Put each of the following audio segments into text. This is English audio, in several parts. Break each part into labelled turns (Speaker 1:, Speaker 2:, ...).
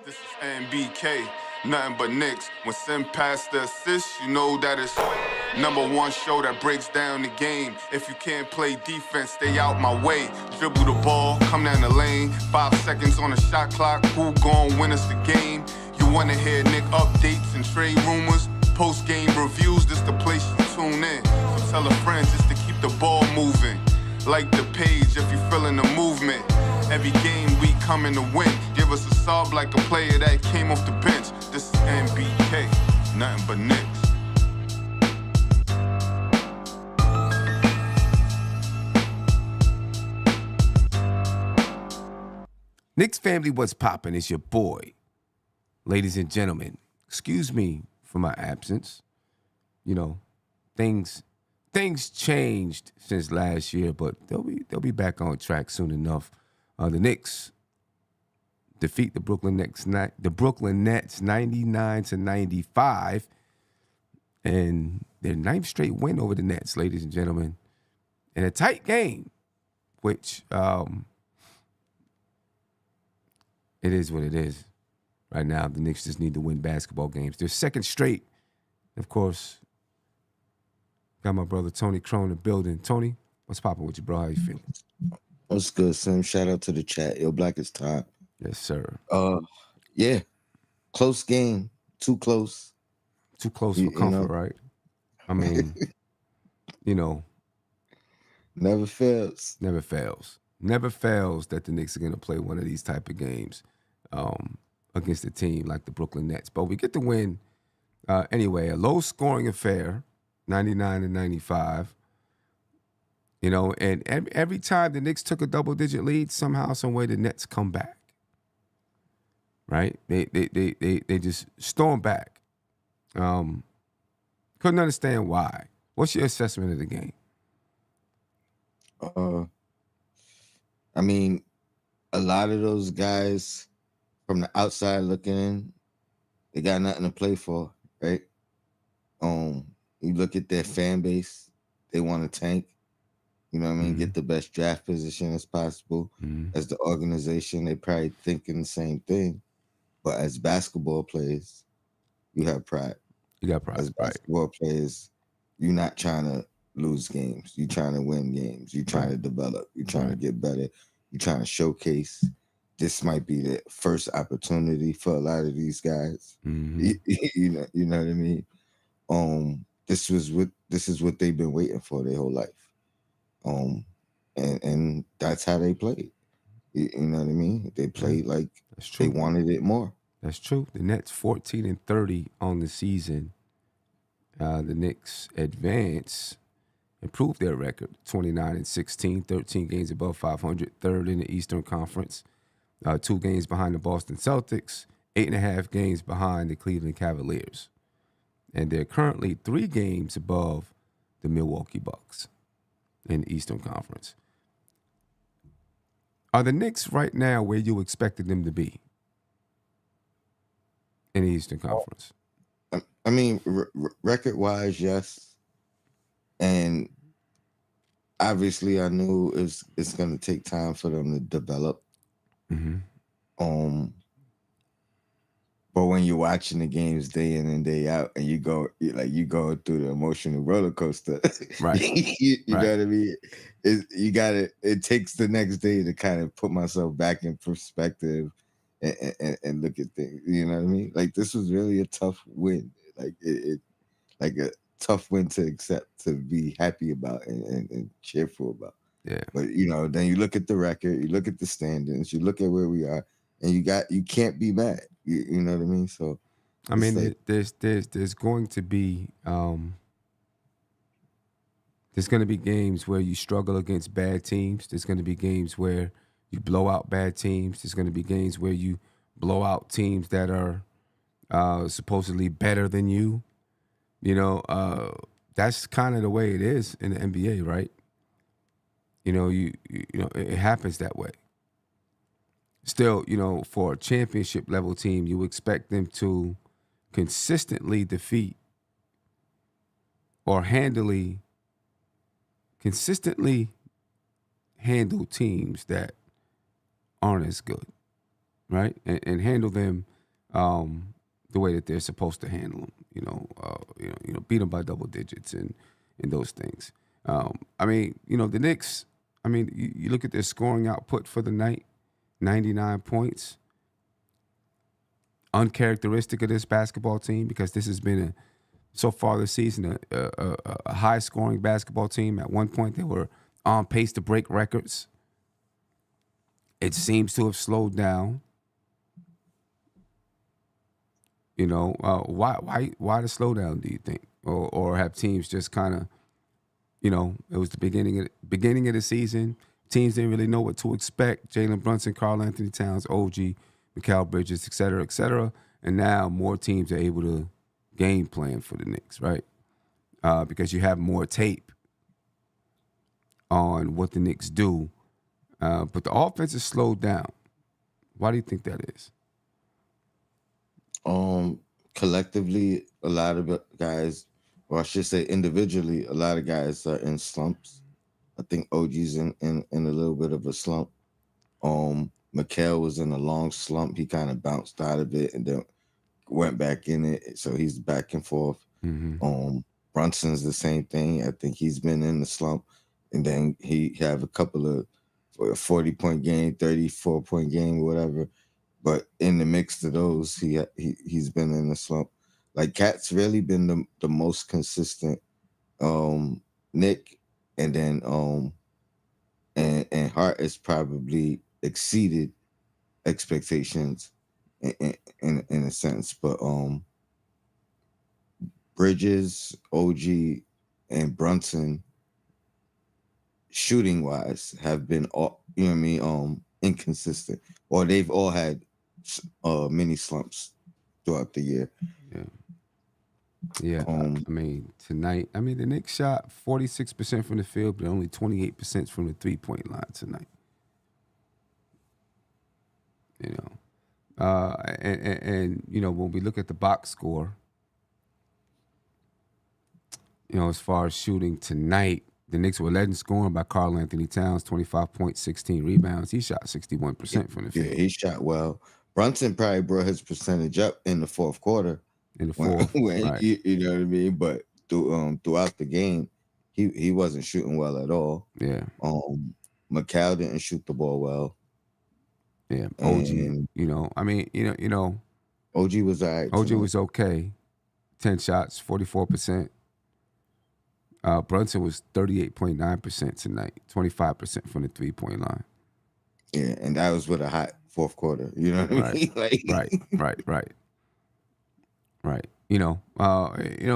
Speaker 1: This is NBK, nothing but Knicks. When Sim pass the assist, you know that it's #1 show that breaks down the game. If you can't play defense, stay out my way. Dribble the ball, come down the lane. 5 seconds on the shot clock, who gon' win us the game? You wanna hear Nick updates and trade rumors? Post-game reviews, this the place you tune in. So tell a friend just to keep the ball moving. Like the page if you feeling the movement. Every game we coming to win. Give us a sob like a player that came off the bench. This is NBK, nothing but Knicks.
Speaker 2: Knicks family, what's poppin'? It's your boy. Ladies and gentlemen, excuse me for my absence. You know, things changed since last year, but they'll be back on track soon enough. The Knicks defeat the Brooklyn Nets 99-95, and their 9th straight win over the Nets, ladies and gentlemen, in a tight game, which it is what it is. Right now, the Knicks just need to win basketball games. Their 2nd straight. Of course, got my brother Tony Crone in the building. Tony, what's poppin' with you, bro? How you feeling?
Speaker 3: What's good, Sim? Shout out to the chat. Yo, Black is top.
Speaker 2: Yes, sir.
Speaker 3: Yeah. Close game. Too close.
Speaker 2: Too close for comfort, right? I mean,
Speaker 3: Never fails.
Speaker 2: Never fails. Never fails that the Knicks are going to play one of these type of games against a team like the Brooklyn Nets. But we get the win anyway. A low-scoring affair, 99-95. And every time the Knicks took a double-digit lead, somehow, some way, the Nets come back. Right? They just storm back. Couldn't understand why. What's your assessment of the game?
Speaker 3: I mean, a lot of those guys from the outside looking in, they got nothing to play for, right? You look at their fan base, they want to tank. You know what I mean?
Speaker 2: Mm-hmm.
Speaker 3: Get the best draft position as possible.
Speaker 2: Mm-hmm.
Speaker 3: As the organization, they probably thinking the same thing. But as basketball players, you have pride.
Speaker 2: You got pride.
Speaker 3: As basketball players, you're not trying to lose games. You're trying to win games. You're trying to develop. You're trying to get better. You're trying to showcase. This might be the first opportunity for a lot of these guys.
Speaker 2: Mm-hmm.
Speaker 3: You know what I mean? This is what they've been waiting for their whole life. And that's how they played. You know what I mean? They played like they wanted it more.
Speaker 2: That's true. The Nets 14-30 on the season. The Knicks improved their record, 29-16, 13 games above 500, 3rd in the Eastern Conference, 2 games behind the Boston Celtics, 8.5 games behind the Cleveland Cavaliers. And they're currently 3 games above the Milwaukee Bucks in the Eastern Conference. Are the Knicks right now where you expected them to be in the Eastern Conference?
Speaker 3: I mean, record-wise, yes. And obviously, I knew it's going to take time for them to develop.
Speaker 2: Mm-hmm.
Speaker 3: But when you're watching the games day in and day out, and you go through the emotional roller coaster,
Speaker 2: right?
Speaker 3: you know what I mean? It takes the next day to kind of put myself back in perspective and look at things. You know what I mean? Like, this was really a tough win. Like like a tough win to accept, to be happy about and cheerful about.
Speaker 2: Yeah.
Speaker 3: But then you look at the record, you look at the standings, you look at where we are, and you can't be mad. You know what I mean? So
Speaker 2: I mean, there's going to be games where you struggle against bad teams. There's going to be games where you blow out bad teams. There's going to be games where you blow out teams that are supposedly better than you. That's kind of the way it is in the NBA, right? It happens that way. Still, for a championship level team, you expect them to consistently defeat or consistently handle teams that aren't as good, right, and handle them the way that they're supposed to handle them. Beat them by double digits and those things. I mean, the Knicks. I mean, you look at their scoring output for the night, 99 points. Uncharacteristic of this basketball team because this has been so far this season a high scoring basketball team. At one point, they were on pace to break records. It seems to have slowed down. Why the slowdown? Do you think, or have teams just kind of, it was the beginning of the season. Teams didn't really know what to expect. Jalen Brunson, Karl Anthony Towns, OG, Mikal Bridges, et cetera, et cetera. And now more teams are able to game plan for the Knicks, right? Because you have more tape on what the Knicks do. But the offense is slowed down. Why do you think that is?
Speaker 3: Collectively, a lot of guys, or I should say individually, a lot of guys are in slumps. I think OG's in a little bit of a slump. Mikal was in a long slump. He kind of bounced out of it and then went back in it. So he's back and forth. Brunson's the same thing. I think he's been in the slump. And then he have a couple of 40-point game, 34-point game, whatever. But in the mix of those, he's been in the slump. Like Cat's really been the most consistent. Nick, and then and Hart has probably exceeded expectations in a sense. But Bridges, OG, and Brunson, shooting wise, have been all inconsistent, or they've all had mini slumps throughout the year.
Speaker 2: Yeah. I mean, tonight, the Knicks shot 46% from the field, but only 28% from the 3-point line tonight. And when we look at the box score, as far as shooting tonight, the Knicks were led in scoring by Karl Anthony Towns, 25 points, 16 rebounds. He shot 61% from the field.
Speaker 3: Yeah, he shot well. Brunson probably brought his percentage up in the fourth quarter.
Speaker 2: In the fourth, right.
Speaker 3: You know what I mean? But throughout the game, he wasn't shooting well at all.
Speaker 2: Yeah.
Speaker 3: Mikal didn't shoot the ball well.
Speaker 2: Yeah. OG,
Speaker 3: OG was all right.
Speaker 2: OG was okay. 10 shots, 44%. Brunson was 38.9% tonight, 25% from the 3-point line.
Speaker 3: Yeah, and that was with a hot fourth quarter. You know what I mean?
Speaker 2: Right.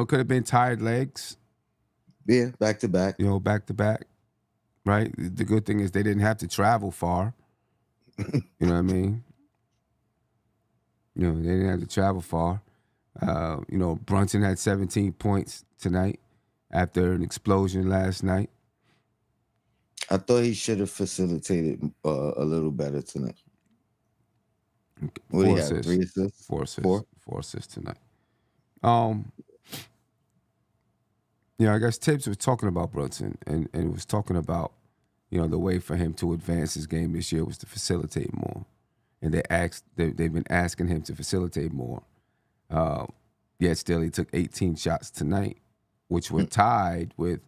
Speaker 2: Could have been tired legs.
Speaker 3: Yeah, back to back.
Speaker 2: Back to back. Right. The good thing is they didn't have to travel far. You know what I mean? They didn't have to travel far. Brunson had 17 points tonight after an explosion last night.
Speaker 3: I thought he should have facilitated a little better tonight. What do you have? 3 assists?
Speaker 2: 4 assists. 4 assists tonight. I guess Tibbs was talking about Brunson and was talking about, the way for him to advance his game this year was to facilitate more. And they've been asking him to facilitate more. Yet still he took 18 shots tonight, which were tied with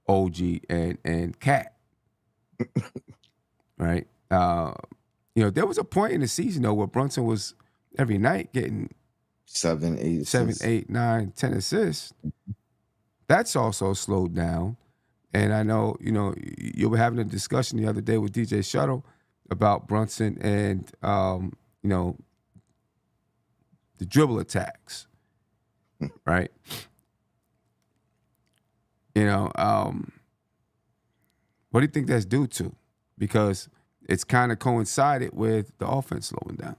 Speaker 2: OG and Cat. Right? There was a point in the season though where Brunson was every night getting
Speaker 3: 7, 8,
Speaker 2: 9, 10 assists. That's also slowed down. And I know, you were having a discussion the other day with DJ Shuttle about Brunson and, the dribble attacks, right? What do you think that's due to? Because it's kind of coincided with the offense slowing down.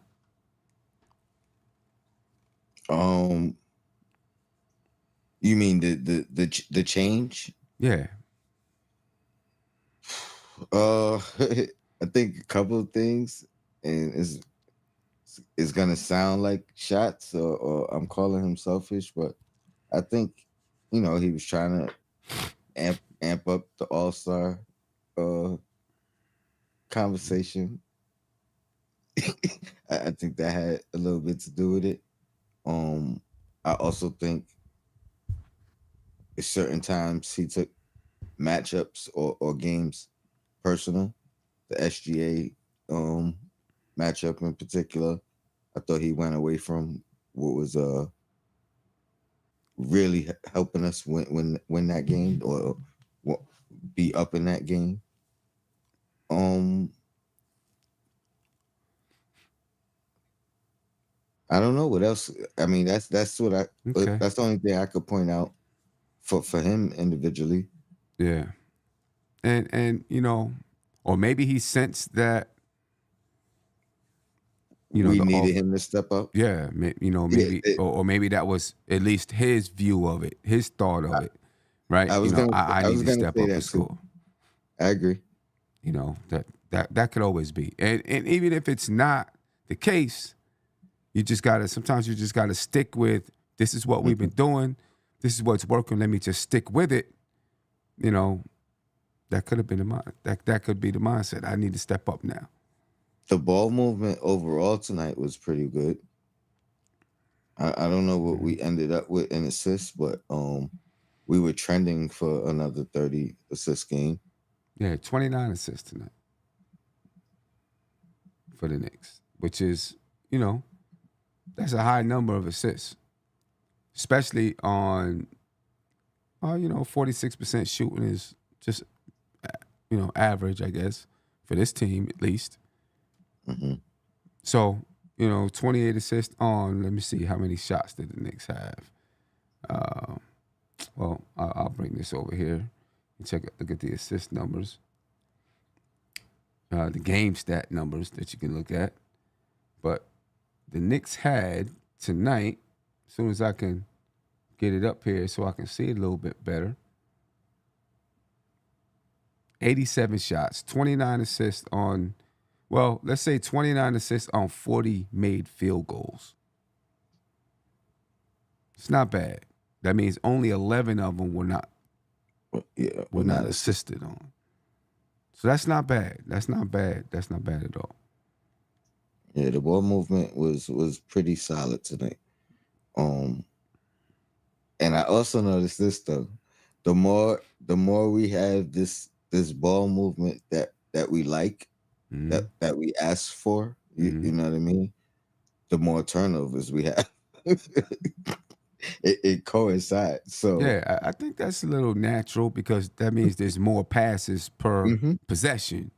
Speaker 3: You mean the change?
Speaker 2: Yeah.
Speaker 3: I think a couple of things, and it's gonna sound like shots, or I'm calling him selfish, but I think he was trying to amp up the All-Star conversation. I think that had a little bit to do with it. I also think at certain times he took matchups or games personal. The SGA matchup in particular, I thought he went away from what was really helping us win that game or be up in that game. I don't know what else. I mean, that's what
Speaker 2: Okay.
Speaker 3: that's the only thing I could point out for him individually.
Speaker 2: Yeah. And or maybe he sensed that,
Speaker 3: We
Speaker 2: the
Speaker 3: needed
Speaker 2: off.
Speaker 3: him to step up.
Speaker 2: Yeah,
Speaker 3: Yeah,
Speaker 2: maybe, or maybe that was at least his view of it, his thought of it, right?
Speaker 3: I was
Speaker 2: I
Speaker 3: I
Speaker 2: need
Speaker 3: was
Speaker 2: to
Speaker 3: gonna
Speaker 2: step
Speaker 3: say
Speaker 2: up and
Speaker 3: that too.
Speaker 2: score.
Speaker 3: I agree.
Speaker 2: That could always be, and even if it's not the case, sometimes you just gotta stick with, this is what we've been
Speaker 3: Mhm.
Speaker 2: doing, this is what's working. Let me just stick with it. You know, that could have been the mind. That could be the mindset. I need to step up now.
Speaker 3: The ball movement overall tonight was pretty good. I don't know what
Speaker 2: Mhm.
Speaker 3: we ended up with in assists, but we were trending for another 30 assist game.
Speaker 2: Yeah, 29 assists tonight for the Knicks, which is, that's a high number of assists, especially on, 46% shooting is just, average, I guess, for this team at least.
Speaker 3: Hmm.
Speaker 2: So, 28 assists on, let me see, how many shots did the Knicks have? Uh, well, I'll bring this over here and look at the assist numbers, the game stat numbers that you can look at. But the Knicks had tonight, as soon as I can get it up here so I can see it a little bit better, 87 shots, 29 assists on, well, let's say 29 assists on 40 made field goals. It's not bad. That means only 11 of them
Speaker 3: Yeah,
Speaker 2: were not assisted on. So that's not bad. That's not bad. That's not bad at all.
Speaker 3: yeah, the ball movement was pretty solid tonight. And I also noticed this though. The more we have this ball movement that we like,
Speaker 2: Mm-hmm.
Speaker 3: that we ask for,
Speaker 2: Mm-hmm.
Speaker 3: you know what I mean? The more turnovers we have. It coincides. So
Speaker 2: Yeah, I think that's a little natural because that means there's more passes per
Speaker 3: mhm.
Speaker 2: possession,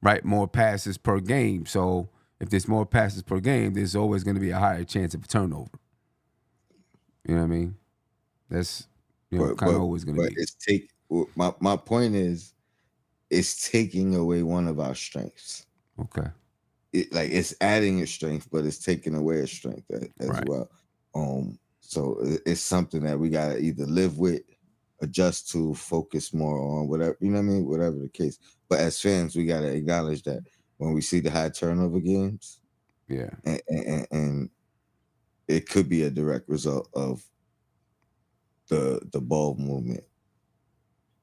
Speaker 2: right? More passes per game. So if there's more passes per game, there's always going to be a higher chance of a turnover. You know what I mean? That's,
Speaker 3: but
Speaker 2: kind of
Speaker 3: but
Speaker 2: always going to
Speaker 3: but
Speaker 2: be.
Speaker 3: it's take my point is it's taking away one of our strengths.
Speaker 2: Okay.
Speaker 3: It's adding a strength, but it's taking away a strength as
Speaker 2: Right.
Speaker 3: well. So it's something that we gotta either live with, adjust to, focus more on, whatever, you know what I mean, whatever the case. But as fans, we gotta acknowledge that when we see the high turnover games,
Speaker 2: Yeah,
Speaker 3: and it could be a direct result of the ball movement.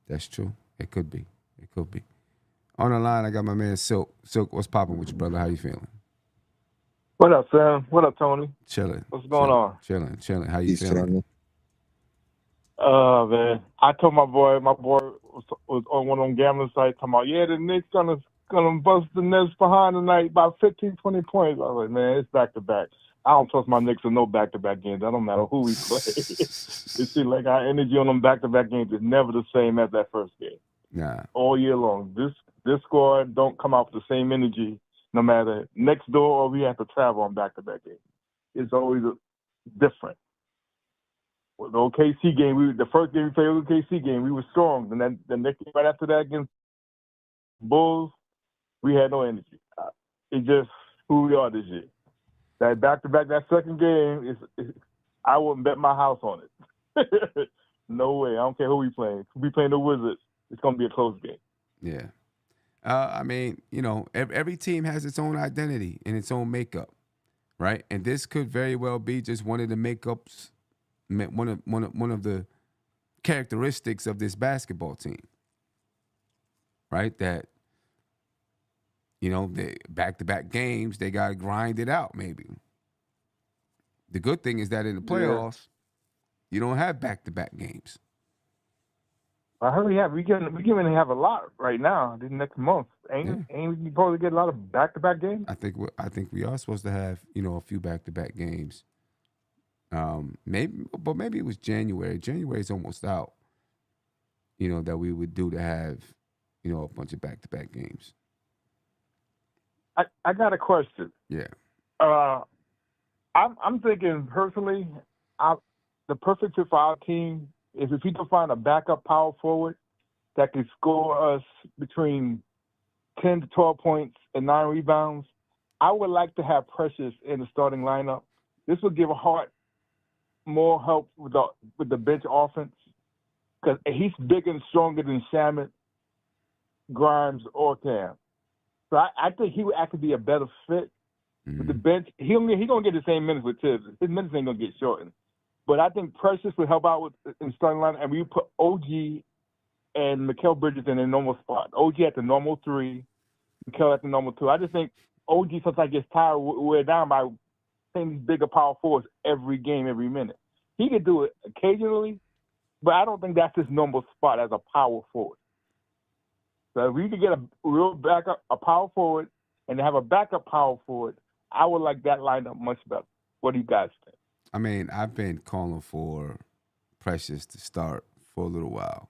Speaker 2: that's true. It could be. It could be. On the line, I got my man Silk. Silk, what's popping with you, brother? How you feeling?
Speaker 4: What up, Sam? What up, Tony?
Speaker 2: Chilling,
Speaker 4: What's going
Speaker 2: chilling,
Speaker 4: on?
Speaker 2: chilling, chilling. How you
Speaker 3: He's
Speaker 2: feeling?
Speaker 3: family.
Speaker 4: Man, I told my boy was on one of them gambling sites talking about, yeah, the Knicks gonna bust the Nets behind tonight by 15, 20 points. I was like, man, it's back to back. I don't trust my Knicks in no back to back games. I don't matter who we play. It seems like our energy on them back to back games is never the same as that first game.
Speaker 2: Nah.
Speaker 4: All year long. This squad don't come out with the same energy no matter next door or we have to travel on back to back games. It's always different. Well, the OKC game, the first game we played, OKC game, we were strong. And then the next game right after that against Bulls, we had no energy. It's just who we are this year. That back-to-back, that second game, I wouldn't bet my house on it. No way. I don't care who we playing. If we playing the Wizards, it's going to be a close game.
Speaker 2: Yeah. I mean, every team has its own identity and its own makeup, right? And this could very well be just one of the makeups, one of the characteristics of this basketball team, right? That the back-to-back games, they got to grind it out maybe. The good thing is that in the playoffs, you don't have back-to-back games.
Speaker 4: I heard we going to have a lot right now this next month. Ain't we supposed to get a lot of back-to-back games?
Speaker 2: I think we are supposed to have a few back-to-back games. Maybe it was January. January's almost out. That we would do to have a bunch of back-to-back games.
Speaker 4: I got a question.
Speaker 2: Yeah.
Speaker 4: I'm thinking personally, the perfect fit for our team is if we can find a backup power forward that can score us between 10 to 12 points and 9 rebounds. I would like to have Precious in the starting lineup. This would give Hart more help with the bench offense because he's bigger and stronger than Shamet, Grimes, or Cam. So I think he would actually be a better fit with the bench. He's gonna get the same minutes with Tibbs. His minutes ain't gonna get shortened. But I think Precious would help out in starting line, and we put OG and Mikal Bridges in a normal spot. OG at the normal 3, Mikal at the normal 2. I just think OG sometimes gets tired, we're down by playing these bigger power forwards every game, every minute. He could do it occasionally, but I don't think that's his normal spot as a power forward. So if we could get a real backup, a power forward, and have a backup power forward, I would like that lineup much better. What do you guys think?
Speaker 2: I mean, I've been calling for Precious to start for a little while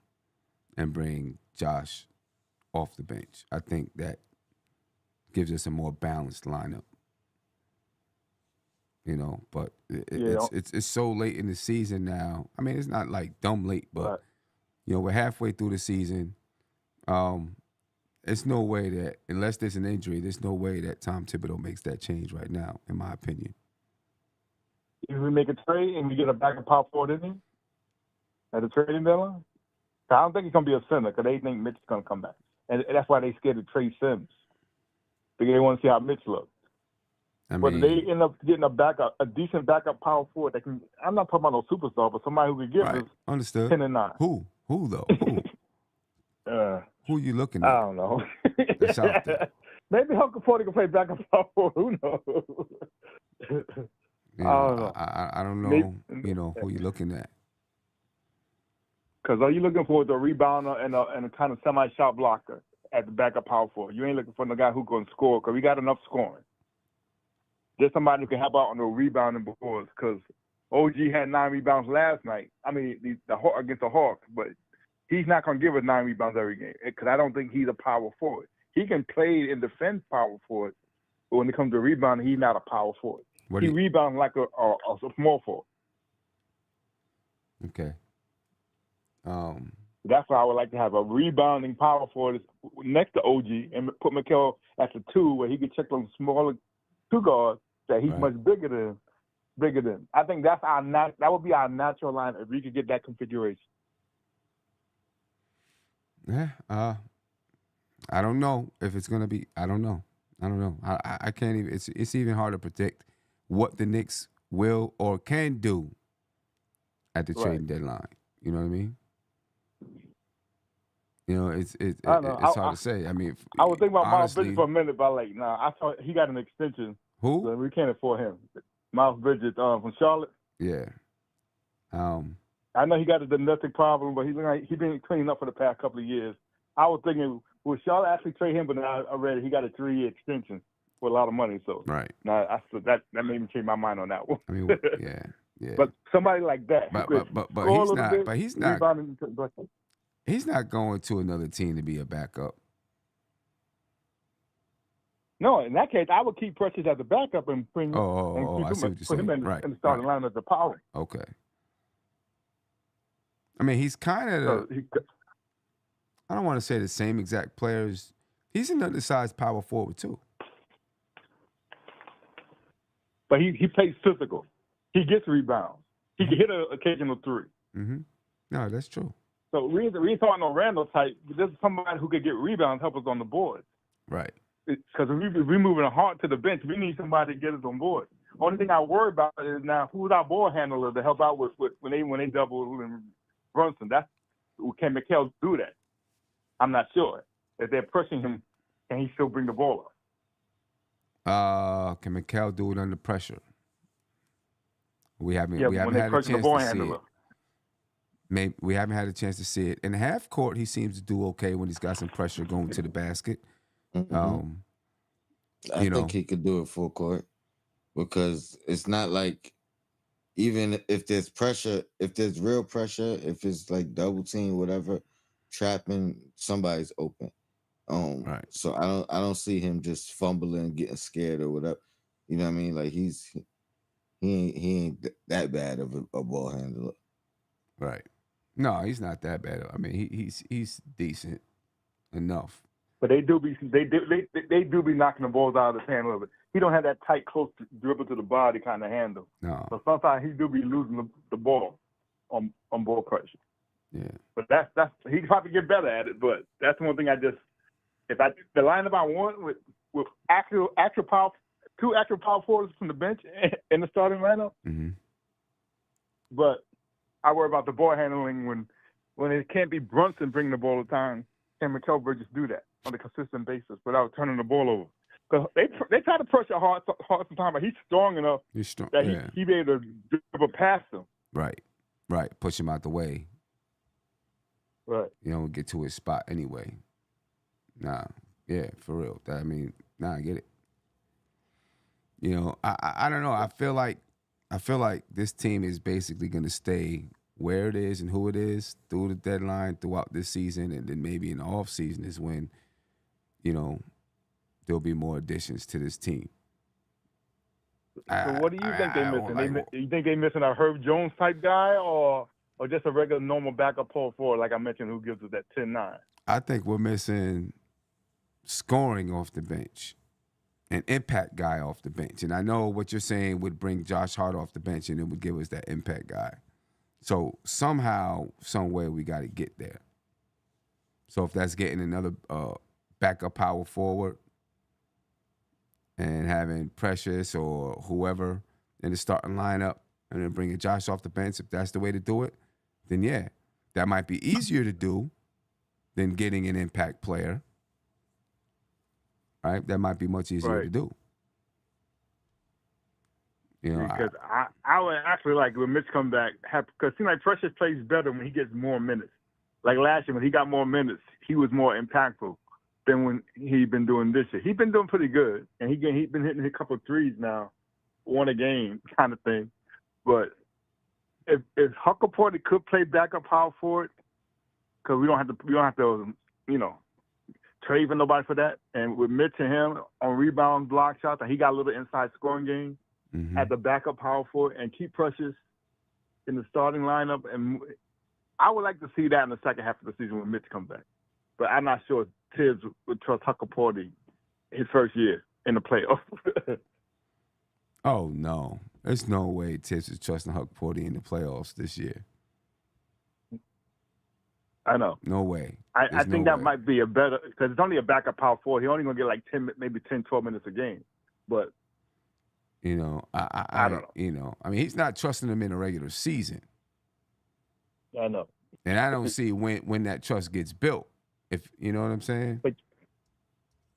Speaker 2: and bring Josh off the bench. I think that gives us a more balanced lineup. But it's so late in the season now. I mean, it's not like dumb late, but we're halfway through the season. It's no way that, unless there's an injury, there's no way that Tom Thibodeau makes that change right now, in my opinion.
Speaker 4: If we make a trade and we get a backup power forward in him at the trading deadline, I don't think he's going to be a center because they think Mitch is going to come back. And that's why they scared to trade Sims. Because they want to see how Mitch looks. But they end up getting a decent backup power forward that can. I'm not talking about no superstar, but somebody who could give us 10 and 9.
Speaker 2: Who though? Who you looking at?
Speaker 4: I don't know.
Speaker 2: That's out there.
Speaker 4: Maybe Hunter Porter can play backup power forward. Who knows?
Speaker 2: I don't know. Who you looking at?
Speaker 4: Because are you looking for the rebounder and a kind of semi-shot blocker at the backup power forward? You ain't looking for the guy who can score because we got enough scoring. There's somebody who can help out on the rebounding boards because OG had 9 rebounds last night. I mean, against the Hawks, but he's not going to give us 9 rebounds every game because I don't think he's a power forward. He can play and defend power forward, but when it comes to rebounding, he's not a power forward. He rebounds like a small forward.
Speaker 2: Okay.
Speaker 4: That's why I would like to have a rebounding power forward next to OG and put Mikal at the 2 where he can check those smaller 2 guards that he's much bigger than. I think that would be our natural line if we could get that configuration.
Speaker 2: Yeah. I don't know if it's gonna be. I don't know. I can't even. It's even hard to predict what the Knicks will or can do at the trading deadline. You know what I mean? It's hard to say. I mean,
Speaker 4: I was thinking about Miles Bridges for a minute, but I thought he got an extension.
Speaker 2: Who?
Speaker 4: So we can't afford him. Miles Bridges from Charlotte.
Speaker 2: Yeah.
Speaker 4: I know he got a domestic problem, but he's been cleaning up for the past couple of years. I was thinking, will Charlotte actually trade him? But now I read he got a 3-year extension for a lot of money. So now that made me change my mind on that one.
Speaker 2: I mean, yeah.
Speaker 4: But somebody like that,
Speaker 2: but he's not. He's not going to another team to be a backup.
Speaker 4: No, in that case, I would keep Precious as a backup and bring
Speaker 2: I see what you're saying.
Speaker 4: him in the starting line as a power.
Speaker 2: Okay. I mean, he's kind of I don't want to say the same exact players. He's an undersized power forward too.
Speaker 4: But he plays physical. He gets rebounds. He can hit an occasional 3.
Speaker 2: Mm-hmm. No, that's true.
Speaker 4: So we ain't talking no Randall type. There's somebody who could get rebounds, help us on the board.
Speaker 2: Right.
Speaker 4: Because if we're moving a Hart to the bench, we need somebody to get us on board. Only thing I worry about is now who's our ball handler to help out with when they double Brunson. Can Mikal do that? I'm not sure. If they're pushing him, can he still bring the ball up?
Speaker 2: Can Mikel do it under pressure? We haven't
Speaker 4: Yeah,
Speaker 2: we
Speaker 4: when
Speaker 2: haven't
Speaker 4: they
Speaker 2: had a
Speaker 4: pressure the
Speaker 2: chance
Speaker 4: ball
Speaker 2: to see
Speaker 4: handler.
Speaker 2: it. Maybe we haven't had a chance to see it. In half court, he seems to do okay when he's got some pressure going to the basket.
Speaker 3: Mhm. I
Speaker 2: You
Speaker 3: think
Speaker 2: know,
Speaker 3: he could do it full court because it's not like even if there's pressure, if there's real pressure, if it's like double team, whatever, trapping, somebody's open.
Speaker 2: right?
Speaker 3: So I don't see him just fumbling, getting scared or whatever. You know what I mean? Like he ain't that bad of a ball handler.
Speaker 2: Right. No, he's not that bad. I mean, he's decent enough.
Speaker 4: But they do be knocking the balls out of his hand a little bit. He don't have that tight, close dribble to the body kind of handle.
Speaker 2: No.
Speaker 4: So sometimes he do be losing the ball on ball pressure.
Speaker 2: Yeah.
Speaker 4: But that's he probably get better at it. But that's one thing the lineup I want with actual power, two actual power forwards from the bench in the starting lineup.
Speaker 2: Mm-hmm.
Speaker 4: But I worry about the ball handling when it can't be Brunson bringing the ball all the time. Can Mikel Bridges do that on a consistent basis without turning the ball over? Because they try to pressure hard sometimes, but he's strong enough
Speaker 2: He's strong.
Speaker 4: that
Speaker 2: Yeah.
Speaker 4: he be able to dribble past them.
Speaker 2: Right. Right. Push him out the way.
Speaker 4: Right.
Speaker 2: You know, get to his spot anyway. Nah. Yeah, for real. I get it. You know, I don't know. I feel like this team is basically going to stay where it is and who it is through the deadline, throughout this season, and then maybe in the off season is when, you know, there'll be more additions to this team.
Speaker 4: So what do you think they're missing? You think they're missing a Herb Jones type guy or just a regular normal backup power forward like I mentioned who gives us that 10-9?
Speaker 2: I think we're missing scoring off the bench, an impact guy off the bench. And I know what you're saying would bring Josh Hart off the bench and it would give us that impact guy. So somehow, some way, we got to get there. So if that's getting another backup power forward and having Precious or whoever in the starting lineup and then bringing Josh off the bench, if that's the way to do it, then yeah, that might be easier to do than getting an impact player. Right? That might be much easier to do. You know,
Speaker 4: because I would actually like when Mitch come back, because it seems like Precious plays better when he gets more minutes. Like last year when he got more minutes, he was more impactful than when he'd been doing this year. He's been doing pretty good, and he's been hitting a couple of threes now, one a game kind of thing. But if Huckaporty could play backup power forward, because we don't have to trade for nobody for that, and with Mitch and him on rebound block shots, and he got a little inside scoring game.
Speaker 2: Mm-hmm.
Speaker 4: At the backup power forward and keep Precious in the starting lineup. And I would like to see that in the second half of the season when Mitch comes back. But I'm not sure Tibbs would trust Huckaporty his first year in the playoffs.
Speaker 2: Oh, no. There's no way Tibbs is trusting Huckaporty in the playoffs this year.
Speaker 4: I know.
Speaker 2: No way.
Speaker 4: I think that might be a better – because it's only a backup power forward. He's only going to get like 10, 12 minutes a game. But –
Speaker 2: you know, I don't know. You know, I mean, he's not trusting him in a regular season.
Speaker 4: I know.
Speaker 2: And I don't see when that trust gets built. If you know what I'm saying.
Speaker 4: But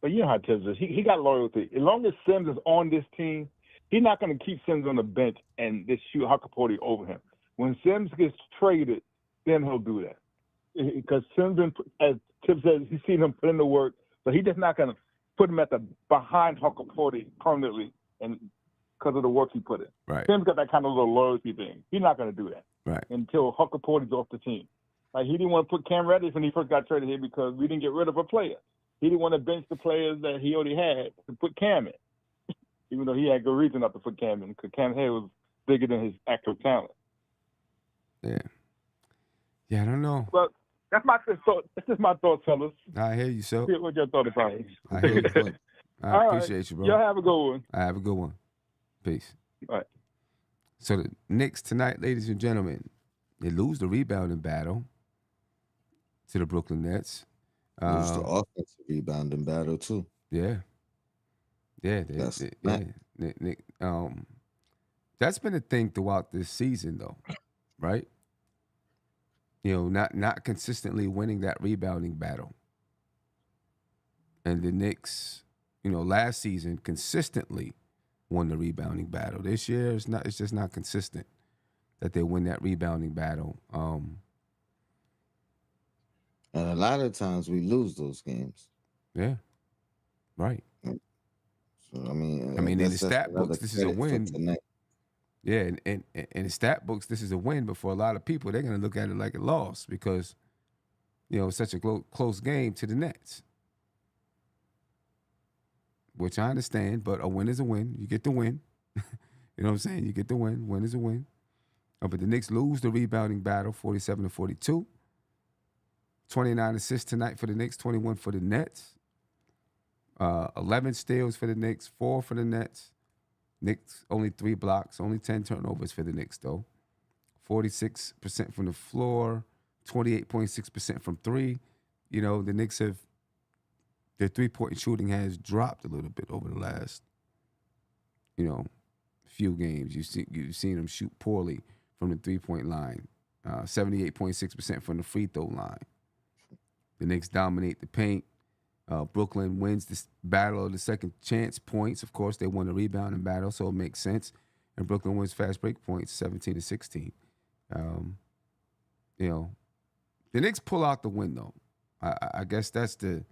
Speaker 4: you know how Tibbs is. He got loyalty. As long as Sims is on this team, he's not going to keep Sims on the bench and just shoot Huckaporty over him. When Sims gets traded, then he'll do that. Because Sims, as Tibbs says, he's seen him put in the work, so he's just not going to put him behind Huckaporty permanently and because of the work he put in.
Speaker 2: Right.
Speaker 4: Tim's got that kind of little loyalty thing. He's not going to do that.
Speaker 2: Right.
Speaker 4: Until Huckaporty's off the team. Like, he didn't want to put Cam Reddish when he first got traded here because we didn't get rid of a player. He didn't want to bench the players that he already had to put Cam in. Even though he had good reason not to put Cam in because Cam's head was bigger than his actual talent.
Speaker 2: Yeah. Yeah, I don't know.
Speaker 4: But that's just my thoughts, fellas.
Speaker 2: I hear you, so.
Speaker 4: What your thought about it?
Speaker 2: I hear you. I appreciate you, bro.
Speaker 4: Y'all have a good one.
Speaker 2: I have a good one. Peace.
Speaker 4: All right.
Speaker 2: So the Knicks tonight, ladies and gentlemen, they lose the rebounding battle to the Brooklyn Nets.
Speaker 3: Lose the offensive rebounding battle too.
Speaker 2: Yeah. Yeah. That's been a thing throughout this season, though, right? You know, not consistently winning that rebounding battle. And the Knicks, last season consistently won the rebounding battle. This year it's not. It's just not consistent that they win that rebounding battle.
Speaker 3: And a lot of times we lose those games.
Speaker 2: Yeah, right.
Speaker 3: So I mean,
Speaker 2: in the
Speaker 3: that's
Speaker 2: stat
Speaker 3: another
Speaker 2: books, this is a
Speaker 3: credit for
Speaker 2: win.
Speaker 3: tonight.
Speaker 2: Yeah, and in the stat books, this is a win. But for a lot of people, they're going to look at it like a loss because, it's such a close game to the Nets. Which I understand, but a win is a win. You get the win. You know what I'm saying? You get the win. Win is a win. But the Knicks lose the rebounding battle, 47-42. 29 assists tonight for the Knicks, 21 for the Nets. 11 steals for the Knicks, 4 for the Nets. Knicks only 3 blocks, only 10 turnovers for the Knicks though. 46% from the floor, 28.6% from 3. The Knicks their 3-point shooting has dropped a little bit over the last, few games. You've seen them shoot poorly from the 3-point line. 78.6% from the free throw line. The Knicks dominate the paint. Brooklyn wins this battle of the second chance points. Of course, they won the rebounding battle, so it makes sense. And Brooklyn wins fast break points, 17-16. The Knicks pull out the win, though. I guess that's the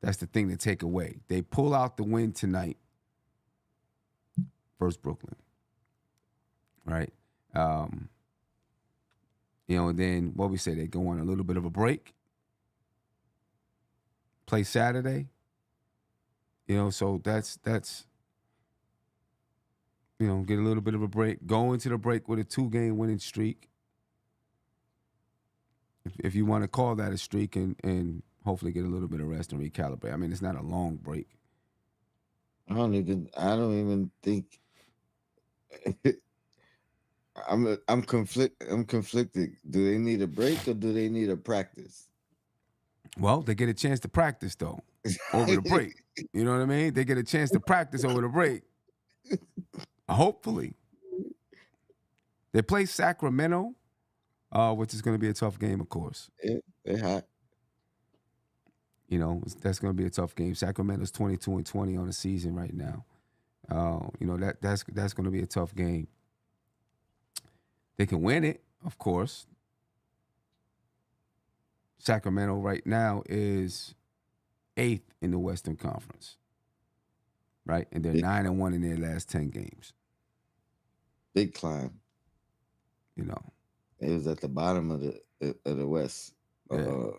Speaker 2: thing to take away. They pull out the win tonight versus Brooklyn, right? And then what we say, they go on a little bit of a break. Play Saturday, so that's get a little bit of a break. Go into the break with a 2-game winning streak, if you want to call that a streak, and hopefully get a little bit of rest and recalibrate. I mean, it's not a long break.
Speaker 3: I don't even think. I'm conflicted. Do they need a break or do they need a practice?
Speaker 2: Well, they get a chance to practice, though, over the break. You know what I mean? They get a chance to practice over the break. Hopefully. They play Sacramento, which is going to be a tough game, of course.
Speaker 3: Yeah, they're hot.
Speaker 2: That's going to be a tough game. Sacramento's 22-20 on the season right now. That's going to be a tough game. They can win it, of course. Sacramento right now is 8th in the Western Conference, right? And they're 9-1 in their last 10 games.
Speaker 3: Big climb. It was at the bottom of the West.
Speaker 2: Yeah.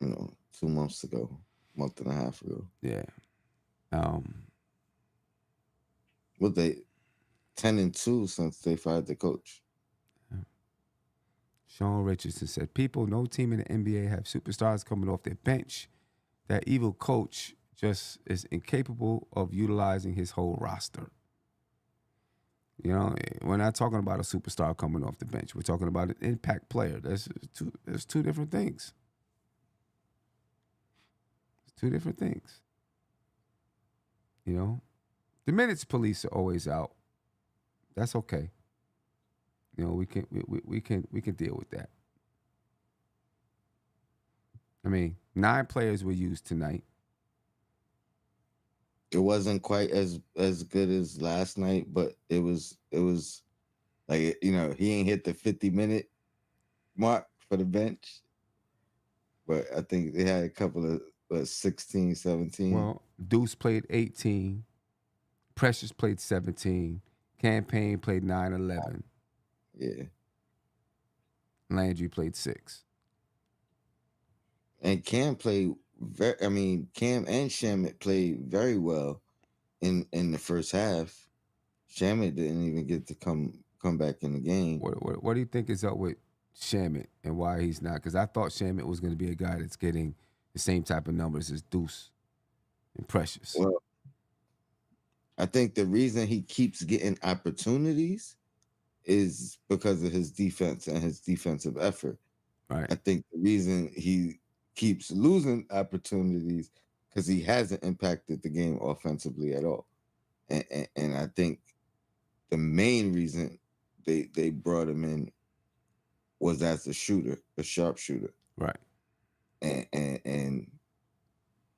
Speaker 3: 2 months ago, month and a half ago.
Speaker 2: Yeah.
Speaker 3: Well, they 10-2 since they fired the coach.
Speaker 2: Sean Richardson said, no team in the NBA have superstars coming off their bench. That evil coach just is incapable of utilizing his whole roster. We're not talking about a superstar coming off the bench. We're talking about an impact player. There's two different things. It's 2 different things. The minutes police are always out. That's okay. We can deal with that. I mean, 9 players were used tonight.
Speaker 3: It wasn't quite as good as last night, but it was like, he ain't hit the 50-minute mark for the bench. But I think they had a couple of 16, 17.
Speaker 2: Well, Deuce played 18. Precious played 17. Campaign played 9-11.
Speaker 3: Yeah.
Speaker 2: Landry played 6.
Speaker 3: And Cam and Shamet played very well in the first half. Shamet didn't even get to come back in the game.
Speaker 2: What do you think is up with Shamet and why he's not? Because I thought Shamet was going to be a guy that's getting the same type of numbers as Deuce and Precious.
Speaker 3: Well, I think the reason he keeps getting opportunities is because of his defense and his defensive effort.
Speaker 2: Right.
Speaker 3: I think the reason he keeps losing opportunities because he hasn't impacted the game offensively at all. And I think the main reason they brought him in was as a shooter, a sharpshooter.
Speaker 2: Right.
Speaker 3: And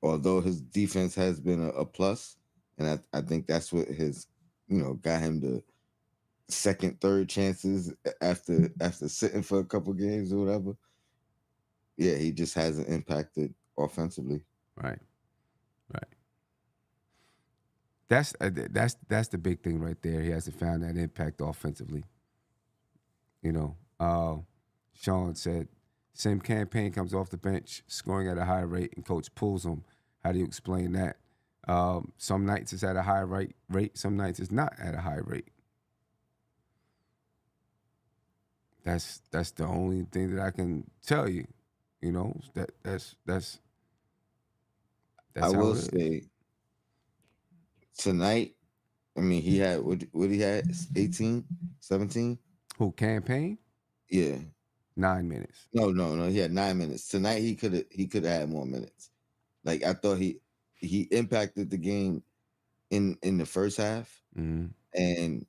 Speaker 3: although his defense has been a plus, and I think that's what has, got him the second, third chances after sitting for a couple games or whatever. Yeah, he just hasn't impacted offensively.
Speaker 2: Right. Right. That's the big thing right there. He hasn't found that impact offensively. You know, Sean said, same campaign comes off the bench, scoring at a high rate, and coach pulls him. How do you explain that? Some nights it's at a high rate, some nights it's not at a high rate. That's the only thing that I can tell you. You know, that's
Speaker 3: I
Speaker 2: how
Speaker 3: will
Speaker 2: it is.
Speaker 3: say tonight, I mean, he had what he had 18, 17?
Speaker 2: Who campaign?
Speaker 3: Yeah.
Speaker 2: 9 minutes.
Speaker 3: No. He had 9 minutes. Tonight he could have had more minutes. Like I thought he impacted the game in the first half,
Speaker 2: Mm-hmm.
Speaker 3: and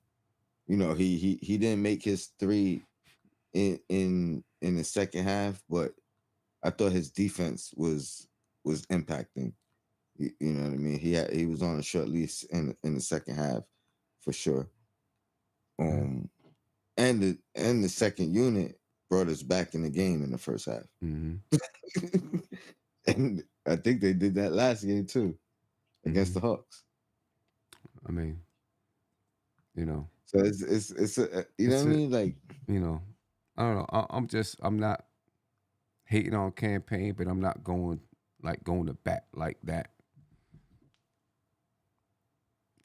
Speaker 3: he didn't make his three in the second half, but I thought his defense was impacting. You know what I mean? He was on a short leash in the second half for sure. And the second unit brought us back in the game in the first half.
Speaker 2: Mm-hmm.
Speaker 3: And I think they did that last game too against
Speaker 2: Mm-hmm.
Speaker 3: the Hawks.
Speaker 2: I mean, you know,
Speaker 3: So it's a, you know
Speaker 2: it's
Speaker 3: what I
Speaker 2: a
Speaker 3: mean? Like
Speaker 2: you know, I don't know. I'm not hating on campaign, but I'm not going to bat like that.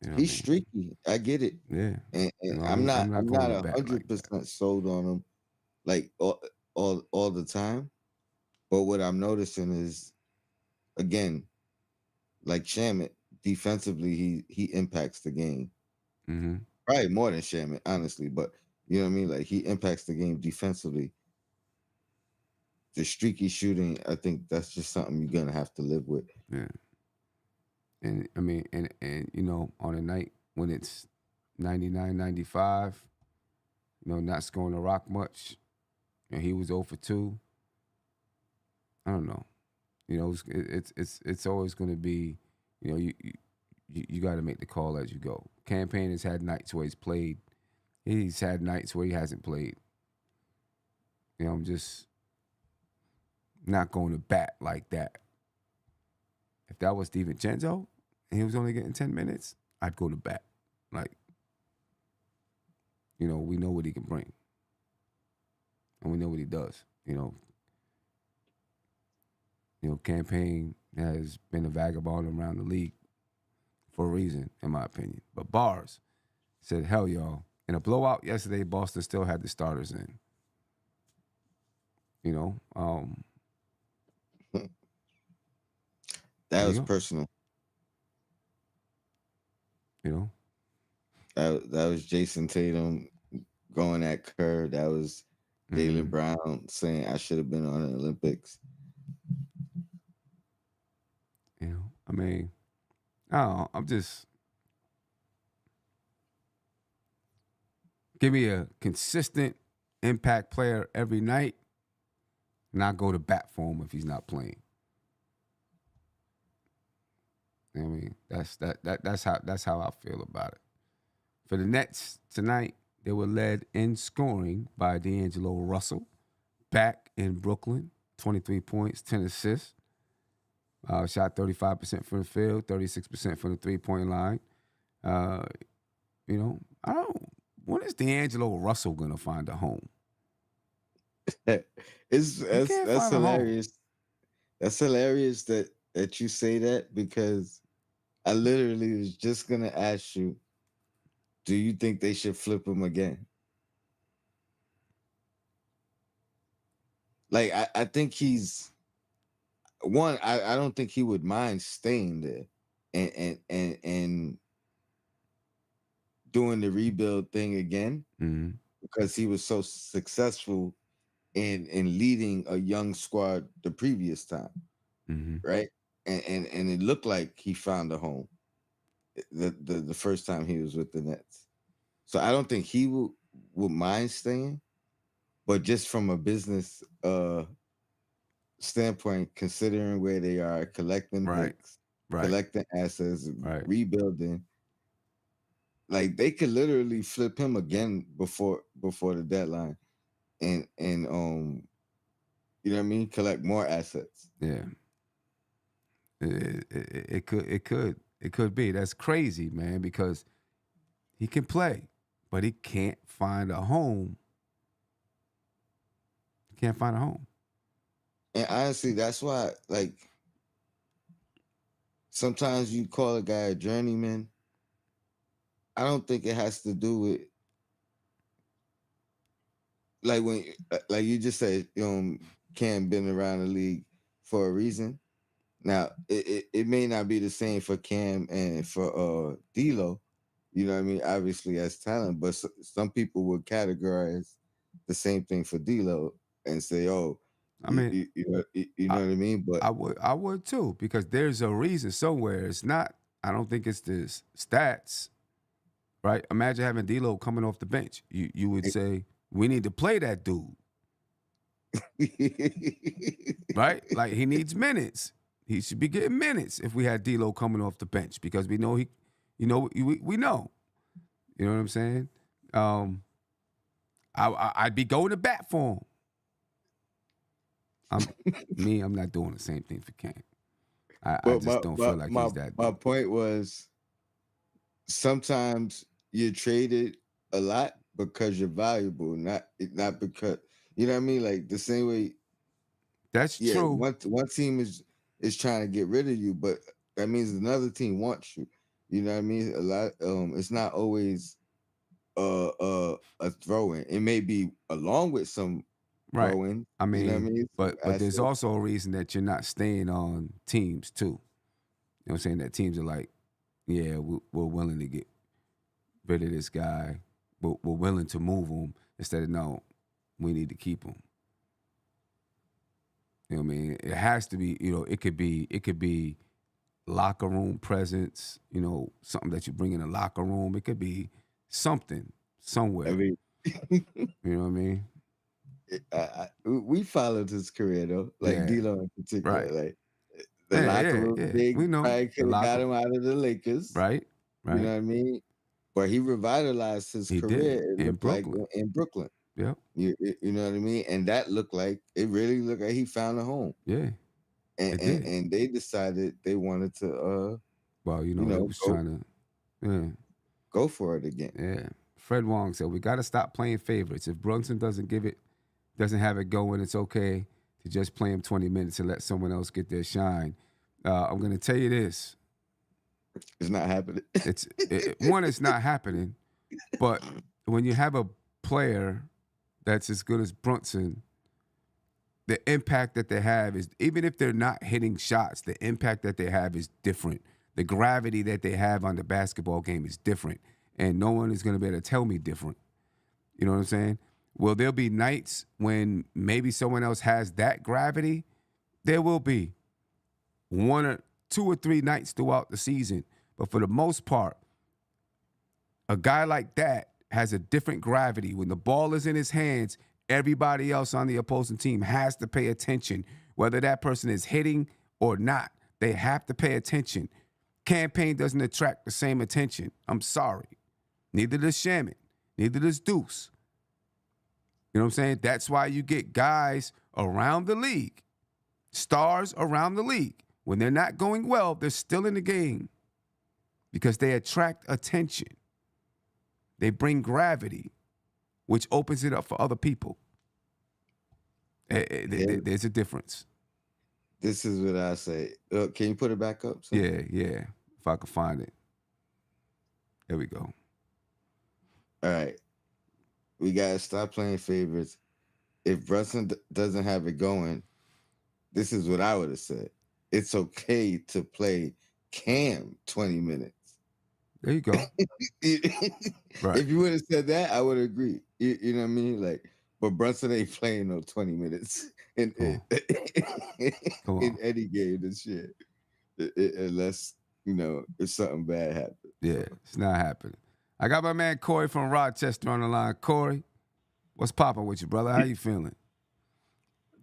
Speaker 2: You know what I
Speaker 3: he's
Speaker 2: mean?
Speaker 3: streaky. I get it.
Speaker 2: Yeah.
Speaker 3: And
Speaker 2: You know what I
Speaker 3: I'm
Speaker 2: mean?
Speaker 3: not
Speaker 2: I'm not
Speaker 3: I'm
Speaker 2: going
Speaker 3: not
Speaker 2: to bat like that.
Speaker 3: 100% sold on him like all the time. But what I'm noticing is again, like Shamit, defensively he impacts the game.
Speaker 2: Mm-hmm.
Speaker 3: Probably more than Shamit, honestly, but you know what I mean? Like he impacts the game defensively. The streaky shooting, I think that's just something you're gonna have to live with.
Speaker 2: Yeah. And I mean, and you know, on a night when it's 99, 95, not scoring the rock much, and he was 0 for 2. I don't know. It's always going to be, you got to make the call as you go. Campaign has had nights where he's played. He's had nights where he hasn't played. I'm just not going to bat like that. If that was DiVincenzo and he was only getting 10 minutes, I'd go to bat. Like, we know what he can bring. And we know what he does. Campaign has been a vagabond around the league for a reason, in my opinion. But Bars said, hell, y'all. In a blowout yesterday, Boston still had the starters in.
Speaker 3: That
Speaker 2: There
Speaker 3: was
Speaker 2: you go.
Speaker 3: personal.
Speaker 2: You know?
Speaker 3: That was Jason Tatum going at Kerr. That was Jaylen Brown saying I should have been on the Olympics.
Speaker 2: I mean, I don't know. I'm just give me a consistent impact player every night, and I go to bat for him if he's not playing. You know what I mean, that's how I feel about it. For the Nets tonight, they were led in scoring by D'Angelo Russell, back in Brooklyn, 23 points, 10 assists. Shot 35% from the field, 36% from the three-point line. I don't. When is D'Angelo Russell gonna find a home?
Speaker 3: It's
Speaker 2: He can't
Speaker 3: that's
Speaker 2: find a home.
Speaker 3: hilarious. That's hilarious that you say that because I literally was just gonna ask you, do you think they should flip him again? Like I think he's one, I don't think he would mind staying there and doing the rebuild thing again
Speaker 2: Mm-hmm.
Speaker 3: because he was so successful in leading a young squad the previous time,
Speaker 2: Mm-hmm.
Speaker 3: right? And it looked like he found a home the first time he was with the Nets. So I don't think he would mind staying, but just from a business standpoint, considering where they are, collecting
Speaker 2: Right.
Speaker 3: picks,
Speaker 2: Right.
Speaker 3: collecting assets,
Speaker 2: Right.
Speaker 3: rebuilding, like they could literally flip him again before the deadline, and you know what I mean, collect more assets.
Speaker 2: Yeah. It could be. That's crazy, man, because he can play, but he can't find a home. Can't find a home.
Speaker 3: And honestly, that's why, like, sometimes you call a guy a journeyman. I don't think it has to do with, like, when, like you just said, Cam been around the league for a reason. Now, it may not be the same for Cam and for D'Lo. You know what I mean? Obviously, as talent, but some people would categorize the same thing for D'Lo and say, "Oh,
Speaker 2: I mean,
Speaker 3: you know what I mean?" But
Speaker 2: I would too, because there's a reason somewhere. It's not. I don't think it's the stats, right? Imagine having D'Lo coming off the bench. You would say we need to play that dude, right? Like he needs minutes. He should be getting minutes if we had D'Lo coming off the bench, because we know he, we know. You know what I'm saying? I'd be going to bat for him. I'm not doing the same thing for Cam. I just don't feel like he's that.
Speaker 3: My point was, sometimes you're traded a lot because you're valuable, not because, you know what I mean. Like the same way.
Speaker 2: That's true.
Speaker 3: One team is trying to get rid of you, but that means another team wants you. You know what I mean? A lot. It's not always a throw-in. It may be along with some
Speaker 2: right.
Speaker 3: throw-in.
Speaker 2: I mean,
Speaker 3: you know what I mean?
Speaker 2: but there's also a reason that you're not staying on teams too. You know what I'm saying? That teams are like, yeah, we're willing to get rid of this guy. We're willing to move him instead of, no, we need to keep him. You know what I mean? It has to be, it could be locker room presence, something that you bring in the locker room. It could be something somewhere.
Speaker 3: I mean,
Speaker 2: you know what I mean?
Speaker 3: We followed his career though, like D'Lo in particular.
Speaker 2: Right.
Speaker 3: Like the locker room big,
Speaker 2: we know.
Speaker 3: probably could have got him out of the Lakers.
Speaker 2: Right.
Speaker 3: You know what I mean? But he revitalized his career.
Speaker 2: It looked
Speaker 3: in Brooklyn. In Brooklyn.
Speaker 2: Yeah.
Speaker 3: You know what I mean? And that really looked like he found a home.
Speaker 2: Yeah.
Speaker 3: And they decided they wanted to
Speaker 2: they was trying to
Speaker 3: go for it again.
Speaker 2: Yeah. Fred Wong said, we gotta stop playing favorites. If Brunson doesn't have it going, it's okay to just play him 20 minutes and let someone else get their shine. I'm gonna tell you this.
Speaker 3: It's not happening.
Speaker 2: It's not happening. But when you have a player that's as good as Brunson, the impact that they have is, even if they're not hitting shots, the impact that they have is different. The gravity that they have on the basketball game is different. And no one is going to be able to tell me different. You know what I'm saying? Will there be nights when maybe someone else has that gravity? There will be 1 or 2 or 3 nights throughout the season. But for the most part, a guy like that has a different gravity. When the ball is in his hands, everybody else on the opposing team has to pay attention. Whether that person is hitting or not, they have to pay attention. Campaign doesn't attract the same attention. I'm sorry. Neither does Shaman. Neither does Deuce. You know what I'm saying? That's why you get guys around the league, stars around the league. When they're not going well, they're still in the game because they attract attention. They bring gravity, which opens it up for other people. There's a difference.
Speaker 3: This is what I say. Can you put it back up?
Speaker 2: Yeah. If I could find it. There we go.
Speaker 3: All right. We got to stop playing favorites. If Brunson doesn't have it going, this is what I would have said. It's okay to play Cam 20 minutes.
Speaker 2: There you go. Right.
Speaker 3: If you would have said that, I would agree. You know what I mean? Like, but Brunson ain't playing no 20 minutes in any game this year, unless if something bad happens.
Speaker 2: Yeah, it's not happening. I got my man Corey from Rochester on the line. Corey, what's popping with you, brother? How you feeling?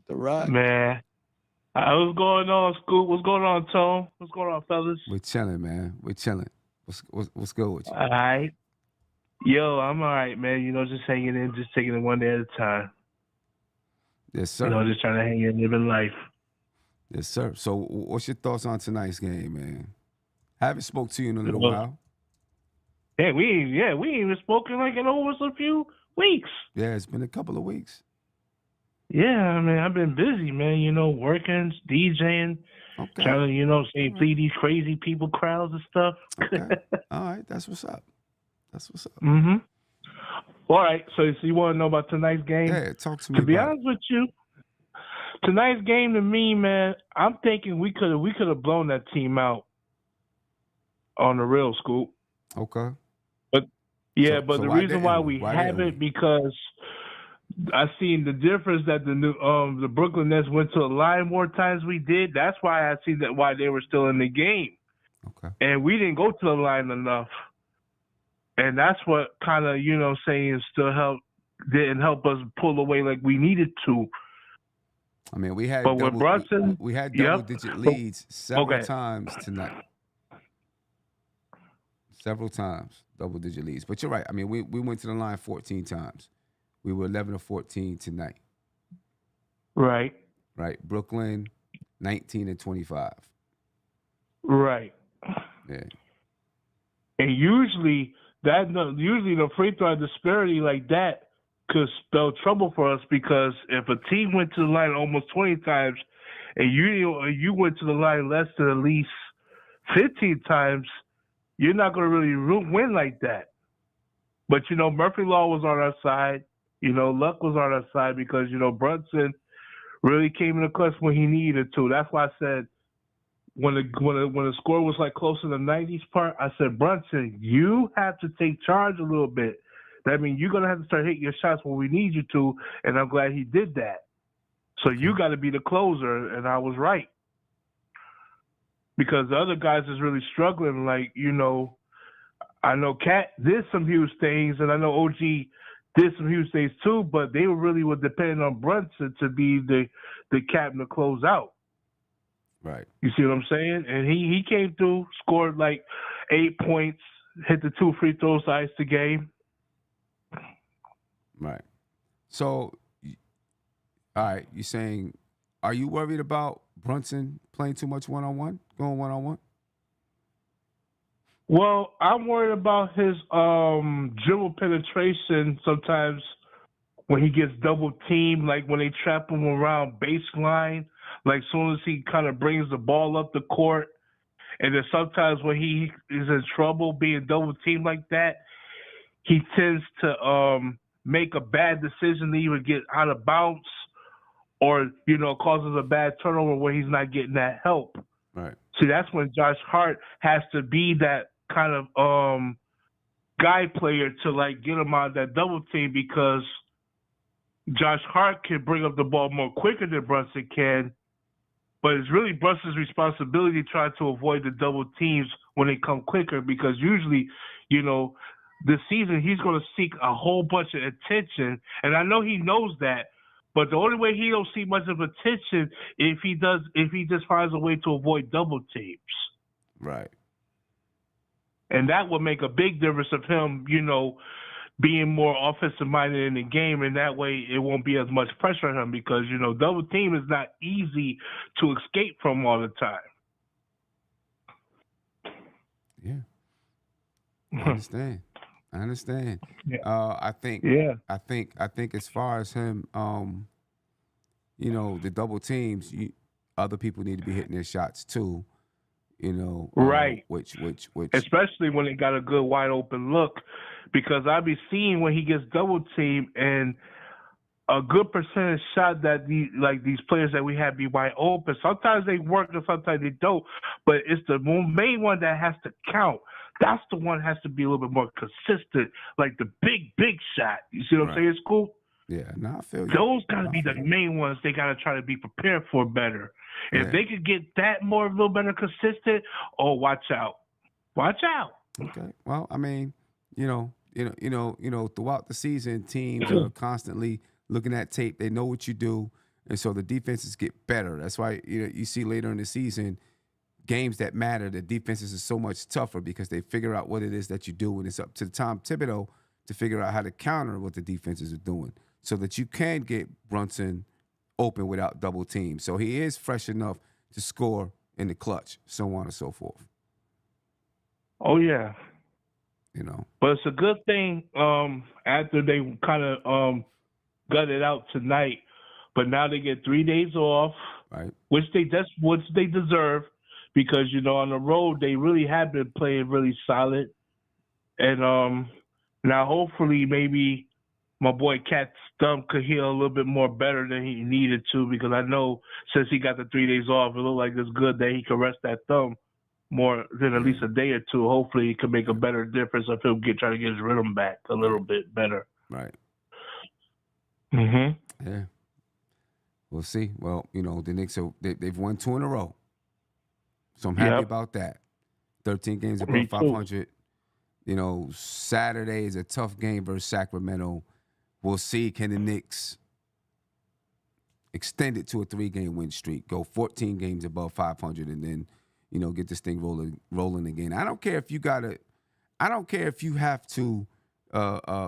Speaker 3: The Rock.
Speaker 4: Man,
Speaker 5: What's going on, Scoop? What's going on, Tone? What's going on, fellas?
Speaker 2: We're chilling, man. We're chilling. What's good with you?
Speaker 5: All right. Yo, I'm all right, man. Just hanging in, just taking it one day at a time.
Speaker 2: Yes, sir.
Speaker 5: Just trying to hang in, living life.
Speaker 2: Yes, sir. So, what's your thoughts on tonight's game, man? I haven't spoke to you in a little while.
Speaker 5: Yeah, we ain't even spoken like in over a few weeks.
Speaker 2: Yeah, it's been a couple of weeks.
Speaker 5: Yeah, I mean, I've been busy, man. Working, DJing, trying to, feed these crazy people crowds and stuff.
Speaker 2: Okay. All right, that's what's up.
Speaker 5: Mm-hmm. All right, so you want to know about tonight's game?
Speaker 2: Yeah, talk to me.
Speaker 5: To be honest with you, tonight's game to me, man, I'm thinking we could have blown that team out on the real, Scoop.
Speaker 2: Okay.
Speaker 5: But the reason why we haven't, because I seen the difference that the Brooklyn Nets went to the line more times we did. That's why I see that why they were still in the game.
Speaker 2: Okay.
Speaker 5: And we didn't go to the line enough. And that's what kind of, didn't help us pull away like we needed to.
Speaker 2: I mean, we had
Speaker 5: double-digit
Speaker 2: leads several times tonight. Several times, double-digit leads. But you're right. I mean, we went to the line 14 times. We were 11 or 14 tonight.
Speaker 5: Right.
Speaker 2: Right. Brooklyn, 19 and 25.
Speaker 5: Right.
Speaker 2: Yeah.
Speaker 5: And usually the free throw disparity like that could spell trouble for us, because if a team went to the line almost 20 times and you went to the line less than at least 15 times, you're not going to really win like that. But, Murphy Law was on our side. Luck was on our side because, Brunson really came in the clutch when he needed to. That's why I said when the score was like close to the 90s part, I said, Brunson, you have to take charge a little bit. That means you're going to have to start hitting your shots when we need you to, and I'm glad he did that. So you got to be the closer, and I was right. Because the other guys is really struggling. Like, I know Cat did some huge things, and I know OG did some huge things too, but they really were depending on Brunson to be the captain to close out.
Speaker 2: Right.
Speaker 5: You see what I'm saying? And he came through, scored like 8 points, hit the 2 free throws to ice the game.
Speaker 2: Right. So, all right, you're saying, are you worried about Brunson playing too much one-on-one, going one-on-one?
Speaker 5: Well, I'm worried about his dribble penetration sometimes when he gets double teamed, like when they trap him around baseline, like as soon as he kind of brings the ball up the court. And then sometimes when he is in trouble being double teamed like that, he tends to make a bad decision to either get out of bounds or, causes a bad turnover where he's not getting that help.
Speaker 2: Right.
Speaker 5: See, that's when Josh Hart has to be that kind of guy player to like get him out of that double team, because Josh Hart can bring up the ball more quicker than Brunson can, but it's really Brunson's responsibility to try to avoid the double teams when they come quicker, because usually, this season he's going to seek a whole bunch of attention, and I know he knows that. But the only way he don't see much of attention if he just finds a way to avoid double teams.
Speaker 2: Right.
Speaker 5: And that would make a big difference of him, being more offensive minded in the game, and that way it won't be as much pressure on him, because, double team is not easy to escape from all the time.
Speaker 2: Yeah. I understand.
Speaker 5: Yeah.
Speaker 2: I think as far as him, the double teams, other people need to be hitting their shots too.
Speaker 5: Right.
Speaker 2: Which
Speaker 5: especially when they got a good wide open look, because I be seeing when he gets double teamed and a good percentage shot that these players that we have be wide open. Sometimes they work and sometimes they don't, but it's the main one that has to count. That's the one that has to be a little bit more consistent, like the big shot. You see what I'm saying? It's cool.
Speaker 2: Yeah, no, I feel you.
Speaker 5: Those got to be the main ones they got to try to be prepared for better. If they could get that a little better consistent, watch out. Watch out.
Speaker 2: Okay. Well, I mean, throughout the season, teams are constantly looking at tape. They know what you do. And so the defenses get better. That's why you see later in the season, games that matter, the defenses are so much tougher because they figure out what it is that you do, and it's up to Tom Thibodeau to figure out how to counter what the defenses are doing so that you can get Brunson open without double team. So he is fresh enough to score in the clutch, so on and so forth.
Speaker 5: Oh, yeah.
Speaker 2: But
Speaker 5: it's a good thing after they kind of gut it out tonight, but now they get 3 days off,
Speaker 2: right?
Speaker 5: Which they deserve because on the road they really have been playing really solid, and now hopefully maybe my boy Cat's thumb could heal a little bit more better than he needed to, because I know since he got the 3 days off, it looked like it's good that he can rest that thumb more than at least a day or two. Hopefully it can make a better difference if he'll try to get his rhythm back a little bit better.
Speaker 2: Right.
Speaker 5: Mm-hmm.
Speaker 2: Yeah. We'll see. Well, the Knicks they've won 2 in a row, so I'm happy about that. 13 games above 500. Saturday is a tough game versus Sacramento. We'll see, can the Knicks extend it to a 3-game win streak, go 14 games above 500, and then get this thing rolling again. I don't care if you have to. I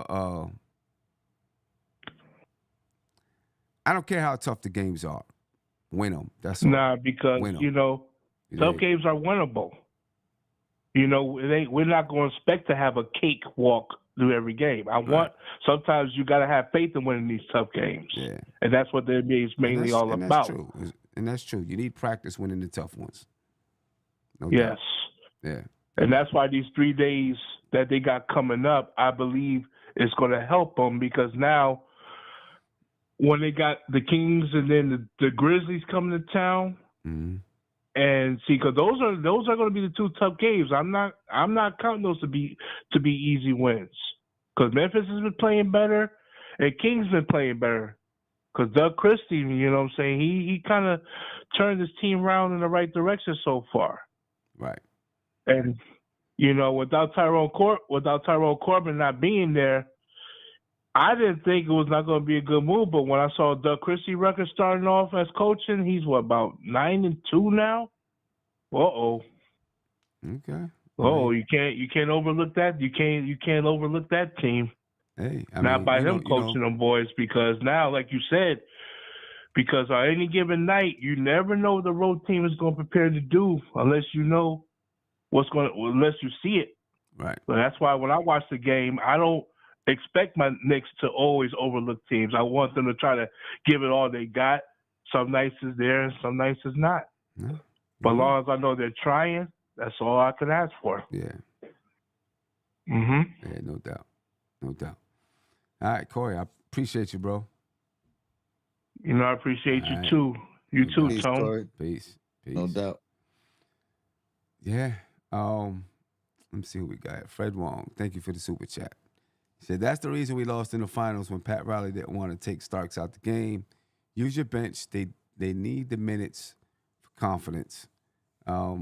Speaker 2: don't care how tough the games are. Win them. That's all.
Speaker 5: Nah, because tough games are winnable. We're not going to expect to have a cakewalk through every game. Sometimes you got to have faith in winning these tough games.
Speaker 2: Yeah,
Speaker 5: and that's what the NBA is mainly all about.
Speaker 2: That's true. And that's true. You need practice winning the tough ones. No
Speaker 5: yes.
Speaker 2: doubt. Yeah.
Speaker 5: And that's why these 3 days that they got coming up, I believe, is going to help them, because now when they got the Kings and then the Grizzlies coming to town, and see, because those are going to be the 2 tough games. I'm not counting those to be easy wins, because Memphis has been playing better and Kings been playing better. Because Doug Christie, he kind of turned his team around in the right direction so far.
Speaker 2: Right.
Speaker 5: And without Tyrone Corbin not being there, I didn't think it was not going to be a good move. But when I saw Doug Christie record starting off as coaching, he's about 9-2 now. Uh-oh.
Speaker 2: Okay.
Speaker 5: You can't overlook that. You can't overlook that team.
Speaker 2: Hey,
Speaker 5: not by him coaching them boys, because now, like you said, because on any given night, you never know what the road team is going to prepare to do unless you know unless you see it.
Speaker 2: Right.
Speaker 5: So that's why when I watch the game, I don't expect my Knicks to always overlook teams. I want them to try to give it all they got. Some nights is there and some nights is not.
Speaker 2: Yeah.
Speaker 5: But as long as I know they're trying, that's all I can ask for.
Speaker 2: Yeah.
Speaker 5: Mm-hmm.
Speaker 2: Yeah, no doubt. No doubt. All right, Corey, I appreciate you, bro.
Speaker 5: I appreciate you too. You too,
Speaker 3: Peace,
Speaker 5: Tone.
Speaker 3: Corey.
Speaker 2: Peace.
Speaker 3: No doubt.
Speaker 2: Yeah. Let me see who we got. Fred Wong, thank you for the super chat. He said, that's the reason we lost in the finals when Pat Riley didn't want to take Starks out the game. Use your bench. They need the minutes for confidence.
Speaker 3: I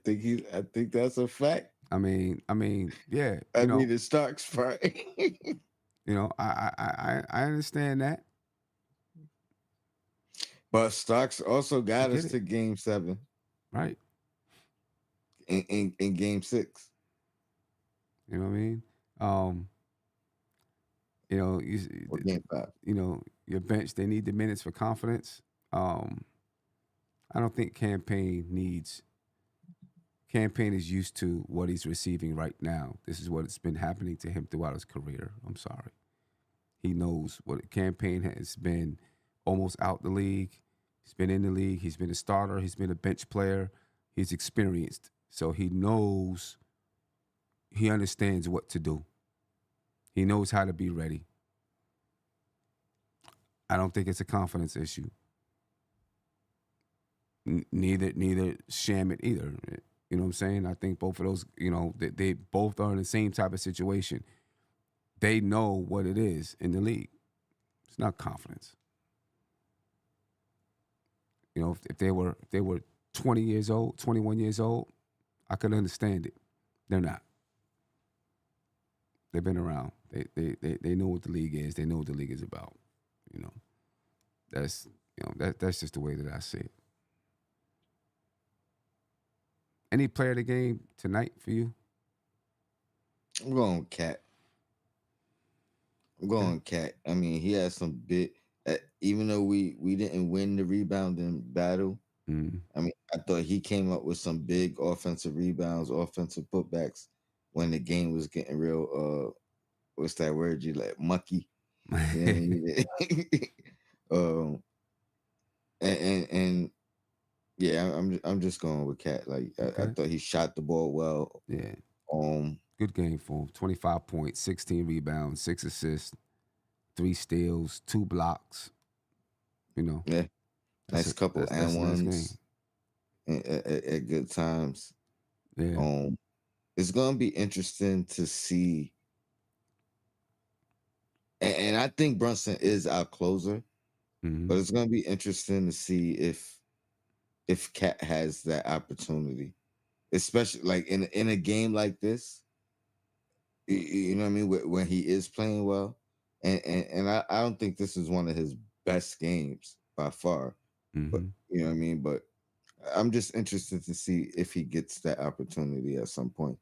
Speaker 3: think that's a fact.
Speaker 2: I mean, yeah.
Speaker 3: I mean, it's Starks, right?
Speaker 2: I understand that.
Speaker 3: But Starks also got us to Game 7.
Speaker 2: Right.
Speaker 3: In Game 6.
Speaker 2: You know what I mean?
Speaker 3: Or Game 5.
Speaker 2: Your bench, they need the minutes for confidence. I don't think Campaign is used to what he's receiving right now. This is what it's been happening to him throughout his career. I'm sorry. He knows what Campaign has been almost out the league. He's been in the league. He's been a starter. He's been a bench player. He's experienced. So he knows, he understands what to do. He knows how to be ready. I don't think it's a confidence issue. Neither Shamit either. You know what I'm saying? I think both of those, they both are in the same type of situation. They know what it is in the league. It's not confidence. If they were 20 years old, 21 years old, I could understand it. They're not. They've been around. They know what the league is. They know what the league is about. That's that's just the way that I see it. Any player of the game tonight for you?
Speaker 3: I'm going Cat. I'm going Cat. I mean, he has some big. Even though we didn't win the rebounding battle, I mean, I thought he came up with some big offensive rebounds, offensive putbacks when the game was getting real. What's that word you like? Mucky. You know what I mean? And yeah, I'm just going with Cat. Like I thought he shot the ball well.
Speaker 2: Yeah.
Speaker 3: Um,
Speaker 2: Good game for him. 25 points, 16 rebounds, 6 assists, 3 steals, 2 blocks. You know,
Speaker 3: yeah, nice couple and
Speaker 2: that's a nice
Speaker 3: ones
Speaker 2: game.
Speaker 3: at good times.
Speaker 2: Yeah.
Speaker 3: It's gonna be interesting to see, and I think Brunson is our closer, but it's gonna be interesting to see if Cat has that opportunity, especially like in a game like this. You know what I mean? When he is playing well, and I don't think this is one of his best games by far, but you know what I mean. But I'm just interested to see if he gets that opportunity at some point.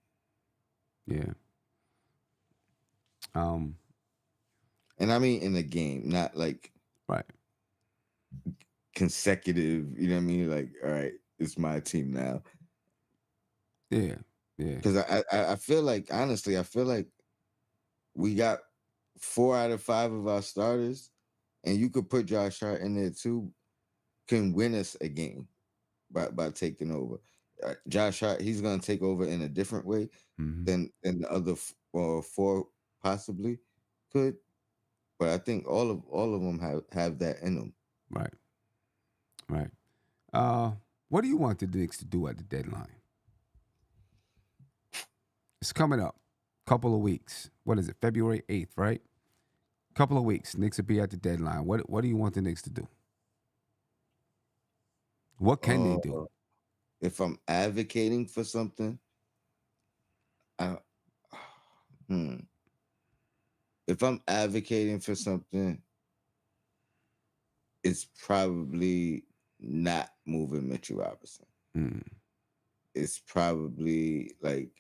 Speaker 2: Yeah.
Speaker 3: And I mean in the game, not like
Speaker 2: Right.
Speaker 3: consecutive. You know what I mean? Like, all right, it's my team now.
Speaker 2: Yeah. Yeah.
Speaker 3: Because I feel like honestly, I feel like we got 4 out of 5 of our starters, and you could put Josh Hart in there too, can win us a game by taking over. Josh Hart, he's gonna take over in a different way than the other 4 possibly could. But I think all of them have that in them.
Speaker 2: Right. Right. What do you want the Knicks to do at the deadline? It's coming up. Couple of weeks. What is it? February 8th, right? Couple of weeks. Knicks will be at the deadline. What do you want the Knicks to do? What can they do?
Speaker 3: If I'm advocating for something, I, if I'm advocating for something, it's probably not moving Mitchell Robinson. It's probably like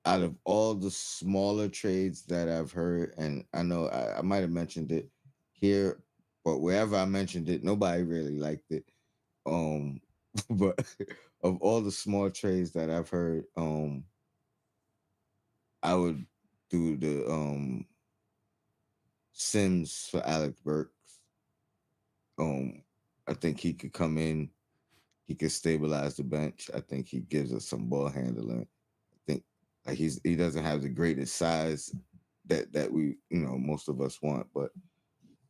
Speaker 3: out of all the smaller trades that I've heard, and I know I might have mentioned it here, but wherever I mentioned it, nobody really liked it. But of all the small trades that I've heard, I would do the Sims for Alec Burks. I think he could come in, he could stabilize the bench. I think he gives us some ball handling. I think like he doesn't have the greatest size that we most of us want, but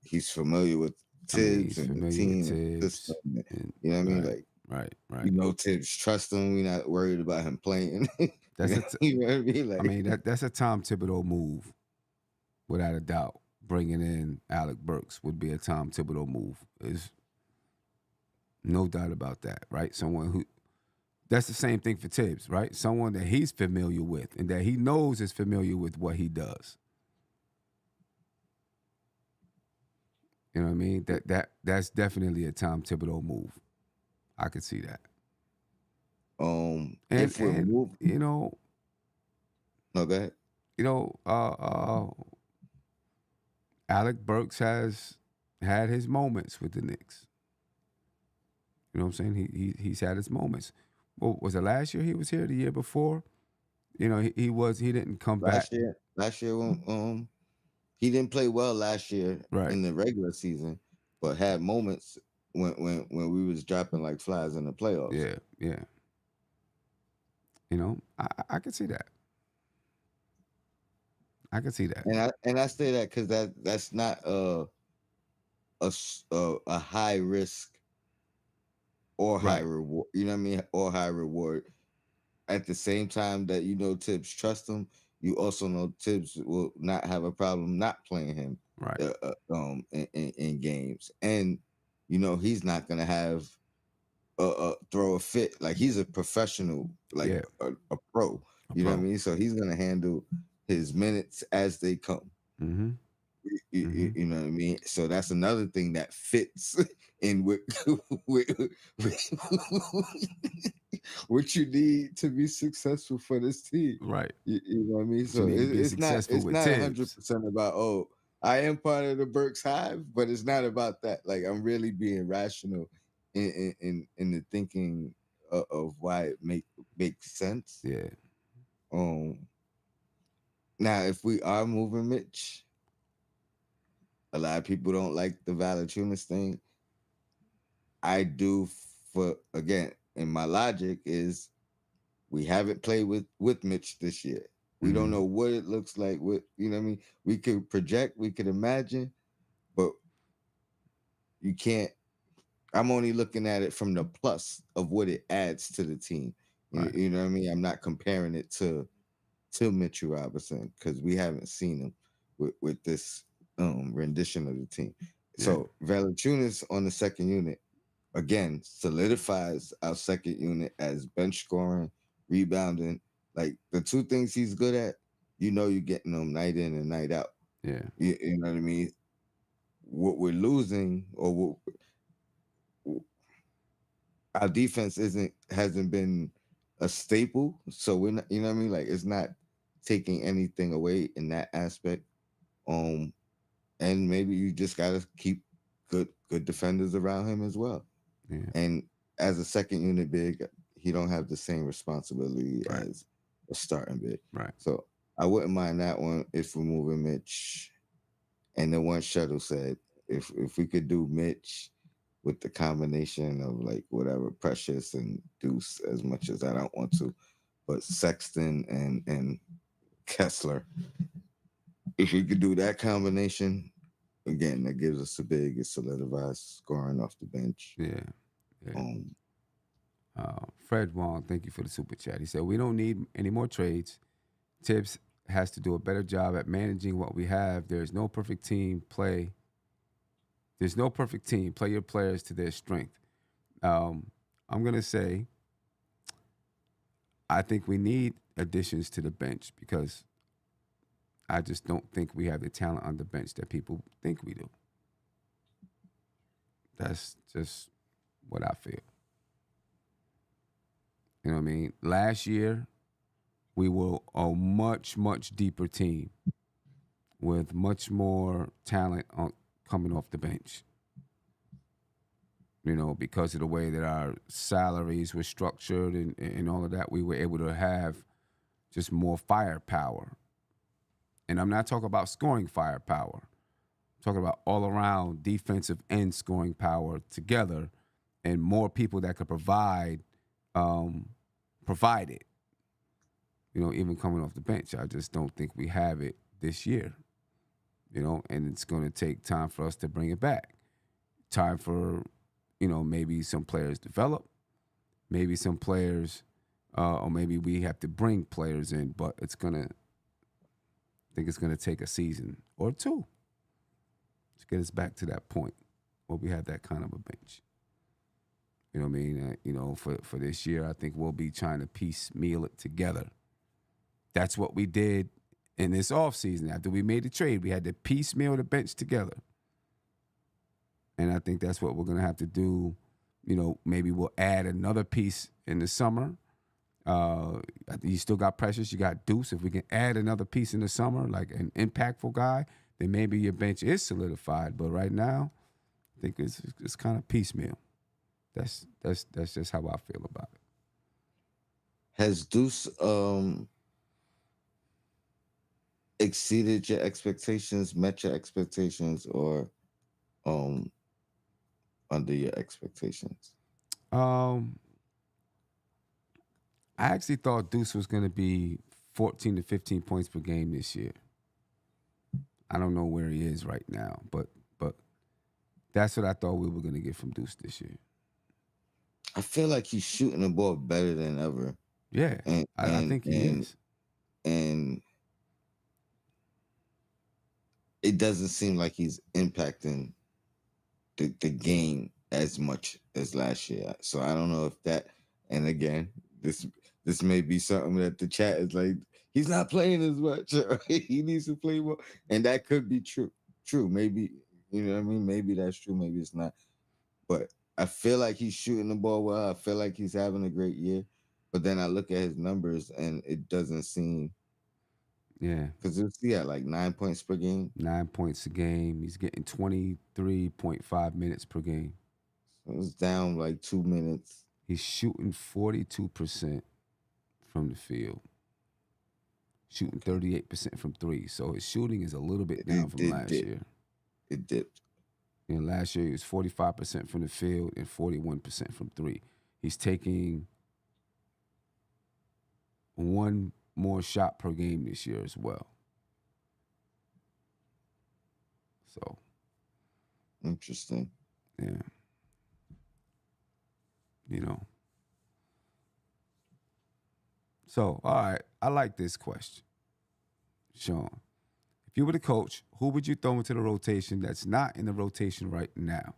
Speaker 3: he's familiar with Tibbs
Speaker 2: He's
Speaker 3: and the
Speaker 2: familiar with
Speaker 3: team and the
Speaker 2: Tibbs.
Speaker 3: system. You know what I mean? Like
Speaker 2: Right.
Speaker 3: Tibbs trust him. We're not worried about him playing.
Speaker 2: That's
Speaker 3: you know what I mean? Like
Speaker 2: that's a Tom Thibodeau move, without a doubt. Bringing in Alec Burks would be a Tom Thibodeau move. There's no doubt about that, right? Someone who that's the same thing for Tibbs, right? Someone that he's familiar with and that he knows is familiar with what he does. You know what I mean? That's definitely a Tom Thibodeau move. I could see that.
Speaker 3: if we're moving,
Speaker 2: no,
Speaker 3: go ahead.
Speaker 2: Alec Burks has had his moments with the Knicks. You know what I'm saying? He's had his moments. Well, was it last year he was here? The year before? He didn't come back.
Speaker 3: Last year when he didn't play well last year
Speaker 2: Right.
Speaker 3: in the regular season, but had moments when we was dropping like flies in the playoffs.
Speaker 2: Yeah. I could see that. I could see that.
Speaker 3: And I say that because that's not a high risk or high
Speaker 2: Right.
Speaker 3: reward. You know what I mean? Or high reward. At the same time that Tibbs trust him, you also know Tibbs will not have a problem not playing him
Speaker 2: Right.
Speaker 3: In games, and he's not gonna have throw a fit. Like he's a professional, like a pro. You know what I mean? So he's gonna handle his minutes as they come. You know what I mean? So that's another thing that fits in with, with what you need to be successful for this team.
Speaker 2: Right.
Speaker 3: You know what I mean?
Speaker 2: You
Speaker 3: So
Speaker 2: need to be
Speaker 3: it's not
Speaker 2: successful with
Speaker 3: 100%
Speaker 2: Tibbs.
Speaker 3: about, oh, I am part of the Burks Hive, but it's not about that. Like, I'm really being rational in the thinking of why it makes sense.
Speaker 2: Yeah.
Speaker 3: Now, if we are moving Mitch, a lot of people don't like the Valanciunas thing. I do, for again, and my logic is we haven't played with Mitch this year. We don't know what it looks like. What, you know what I mean? We could project, we could imagine, but you can't. I'm only looking at it from the plus of what it adds to the team.
Speaker 2: Right.
Speaker 3: You know what I mean? I'm not comparing it to Mitchell Robinson because we haven't seen him with this rendition of the team.
Speaker 2: Yeah.
Speaker 3: So Valanciunas on the second unit again solidifies our second unit as bench scoring, rebounding, like the two things he's good at. You know, you're getting them night in and night out.
Speaker 2: Yeah.
Speaker 3: You know what I mean? What we're losing, or our defense hasn't been a staple, so we're not, you know what I mean? Like, it's not taking anything away in that aspect. And maybe you just gotta keep good defenders around him as well.
Speaker 2: Yeah.
Speaker 3: And as a second unit big, he don't have the same responsibility
Speaker 2: Right.
Speaker 3: as a starting big.
Speaker 2: Right.
Speaker 3: So I wouldn't mind that one if we're moving Mitch. And then one Shuttle said, if we could do Mitch with the combination of like whatever Precious and Deuce, as much as I don't want to, but Sexton and Kessler, if we could do that combination, again, that gives us a big, it solidifies scoring off the bench.
Speaker 2: Yeah. Fred Wong, thank you for the super chat. He said, we don't need any more trades. Tibbs has to do a better job at managing what we have. There's no perfect team. Play your players to their strength. I'm going to say I think we need additions to the bench because I just don't think we have the talent on the bench that people think we do. That's just what I feel. You know what I mean? Last year, we were a much, much deeper team with much more talent coming off the bench. You know, because of the way that our salaries were structured and all of that, we were able to have just more firepower. And I'm not talking about scoring firepower. I'm talking about all around defensive and scoring power together and more people that could provide it. You know, even coming off the bench. I just don't think we have it this year. You know, and it's going to take time for us to bring it back. Time for, you know, maybe some players develop, maybe some players, or maybe we have to bring players in, but I think it's going to take a season or two to get us back to that point where we have that kind of a bench. You know what I mean? You know, for this year, I think we'll be trying to piecemeal it together. That's what we did in this offseason. After we made the trade, we had to piecemeal the bench together. And I think that's what we're going to have to do. You know, maybe we'll add another piece in the summer. You still got Precious, you got Deuce. If we can add another piece in the summer, like an impactful guy, then maybe your bench is solidified. But right now, I think it's kind of piecemeal. That's just how I feel about it.
Speaker 3: Has Deuce exceeded your expectations, met your expectations, or under your expectations?
Speaker 2: I actually thought Deuce was going to be 14 to 15 points per game this year. I don't know where he is right now, but that's what I thought we were going to get from Deuce this year.
Speaker 3: I feel like he's shooting the ball better than ever.
Speaker 2: Yeah, I think he is.
Speaker 3: And it doesn't seem like he's impacting the game as much as last year. So I don't know if that, and again, this may be something that the chat is like, he's not playing as much. He needs to play more. And that could be true. true. Maybe you know what I mean. Maybe that's true. Maybe it's not. But I feel like he's shooting the ball well. I feel like he's having a great year. But then I look at his numbers and it doesn't seem
Speaker 2: Yeah.
Speaker 3: because he had like 9 points per game.
Speaker 2: 9 points a game. He's getting 23.5 minutes per game.
Speaker 3: So it was down like 2 minutes.
Speaker 2: He's shooting 42% from the field, shooting 38% from three. So his shooting is a little bit down from last year.
Speaker 3: It dipped.
Speaker 2: Last year he was 45% from the field and 41% from three. He's taking one more shot per game this year as well. So
Speaker 3: Interesting.
Speaker 2: yeah. You know. So, all right, I like this question. Sean, if you were the coach, who would you throw into the rotation that's not in the rotation right now?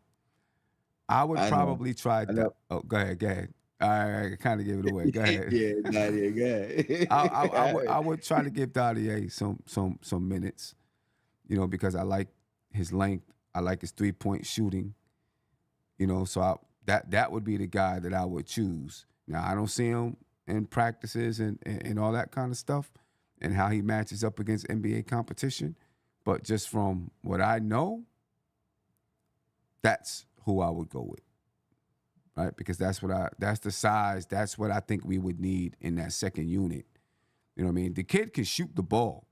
Speaker 2: I would probably try that. Oh, go ahead. I kind of gave it away. Go ahead.
Speaker 3: Yeah, Nadia, go ahead.
Speaker 2: I would try to give Dadier some minutes, you know, because I like his length. I like his 3-point shooting, you know. So that would be the guy that I would choose. Now I don't see him in practices and all that kind of stuff, and how he matches up against NBA competition, but just from what I know, that's who I would go with. Right, because that's the size, that's what I think we would need in that second unit. You know what I mean? The kid can shoot the ball.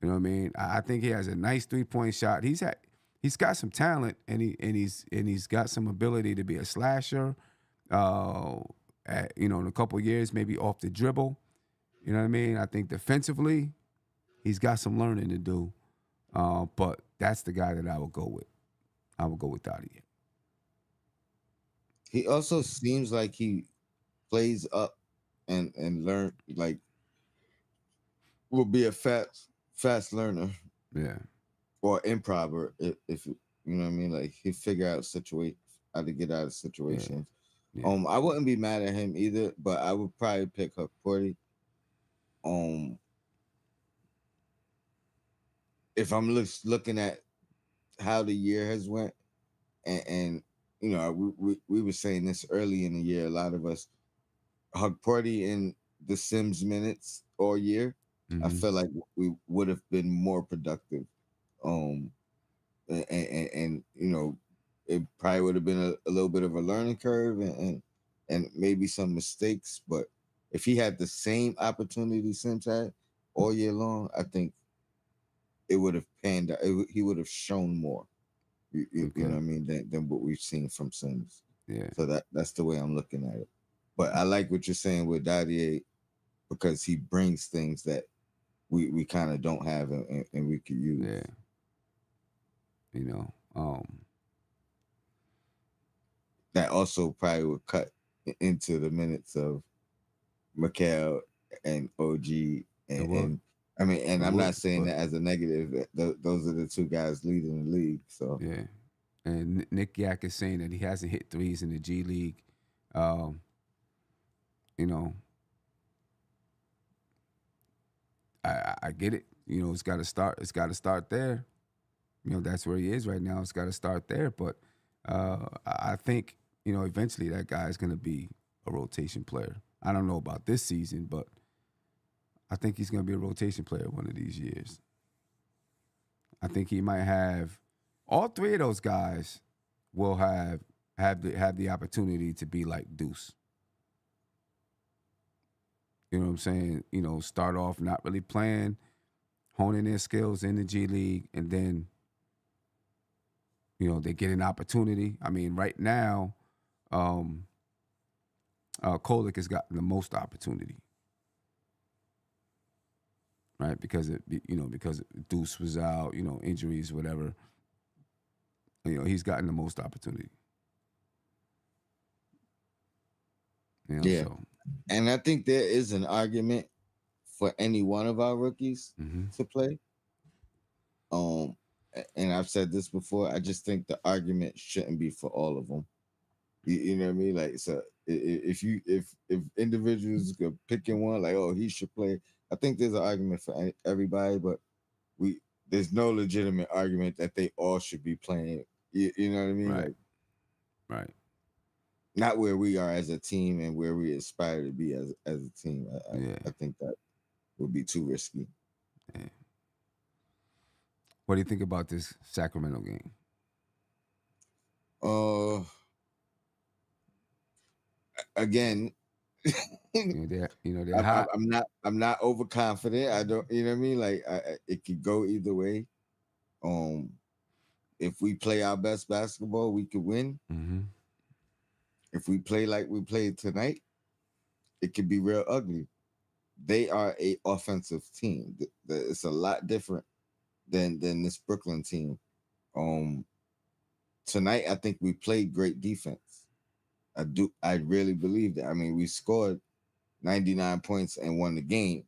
Speaker 2: You know what I mean? I think he has a nice 3-point shot. He's got some talent, and he's got some ability to be a slasher. You know, in a couple of years, maybe off the dribble. You know what I mean? I think defensively, he's got some learning to do. But that's the guy that I would go with. I would go with Dadier.
Speaker 3: He also seems like he plays up and learn, like will be a fast learner.
Speaker 2: Yeah.
Speaker 3: Or improver, if you know what I mean. Like he figure out how to get out of situations.
Speaker 2: Yeah.
Speaker 3: I wouldn't be mad at him either, but I would probably pick Porty. If I'm looking at how the year has went, and you know, we were saying this early in the year. A lot of us hug Porty in the Sims minutes all year. I feel like we would have been more productive. And you know, it probably would have been a little bit of a learning curve and maybe some mistakes. But if he had the same opportunity Sims had all year long, I think it would have panned out. He would have shown more. You know what I mean, than what we've seen from Sims.
Speaker 2: Yeah.
Speaker 3: So that's the way I'm looking at it. But I like what you're saying with Dadier because he brings things that we kind of don't have and we could use.
Speaker 2: Yeah. You know,
Speaker 3: that also probably would cut into the minutes of Mikal and OG and I mean, and I'm not saying that as a negative. Those are the two guys leading the league. So
Speaker 2: yeah, and Nick Yak is saying that he hasn't hit threes in the G League. You know, I get it. You know, it's got to start. It's got to start there. You know, that's where he is right now. It's got to start there. But I think, you know, eventually that guy is going to be a rotation player. I don't know about this season, but I think he's going to be a rotation player one of these years. I think he might have all three of those guys will have the opportunity to be like Deuce. You know what I'm saying? You know, start off not really playing, honing their skills in the G League, and then, you know, they get an opportunity. I mean, right now, Kolek has gotten the most opportunity, right? Because because Deuce was out, you know, injuries, whatever. You know, he's gotten the most opportunity. You know,
Speaker 3: yeah,
Speaker 2: so.
Speaker 3: And I think there is an argument for any one of our rookies to play. And I've said this before. I just think the argument shouldn't be for all of them. You know what I mean? Like, so if individuals could pick in one, like, oh, he should play. I think there's an argument for everybody, but there's no legitimate argument that they all should be playing. You know what I mean?
Speaker 2: Right.
Speaker 3: Like,
Speaker 2: Right.
Speaker 3: not where we are as a team and where we aspire to be as a team.
Speaker 2: Yeah.
Speaker 3: I think that would be too risky.
Speaker 2: Yeah. What do you think about this Sacramento game?
Speaker 3: Again,
Speaker 2: They're hot.
Speaker 3: I'm not overconfident. I don't, you know what I mean? Like, it could go either way. If we play our best basketball, we could win.
Speaker 2: Mm-hmm.
Speaker 3: If we play like we played tonight, it could be real ugly. They are a offensive team. It's a lot different than this Brooklyn team. Tonight, I think we played great defense. I really believe that. I mean, we scored 99 points and won the game.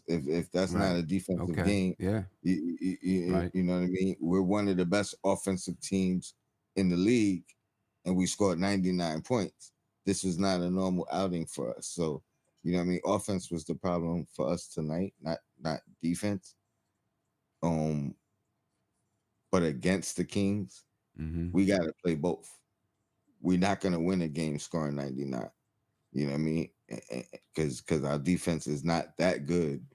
Speaker 3: If that's not a defensive game,
Speaker 2: yeah,
Speaker 3: you know what I mean? We're one of the best offensive teams in the league, and we scored 99 points. This was not a normal outing for us. So, you know what I mean? Offense was the problem for us tonight, not defense. But against the Kings, we got to play both. We're not going to win a game scoring 99. You know what I mean? Because our defense is not that good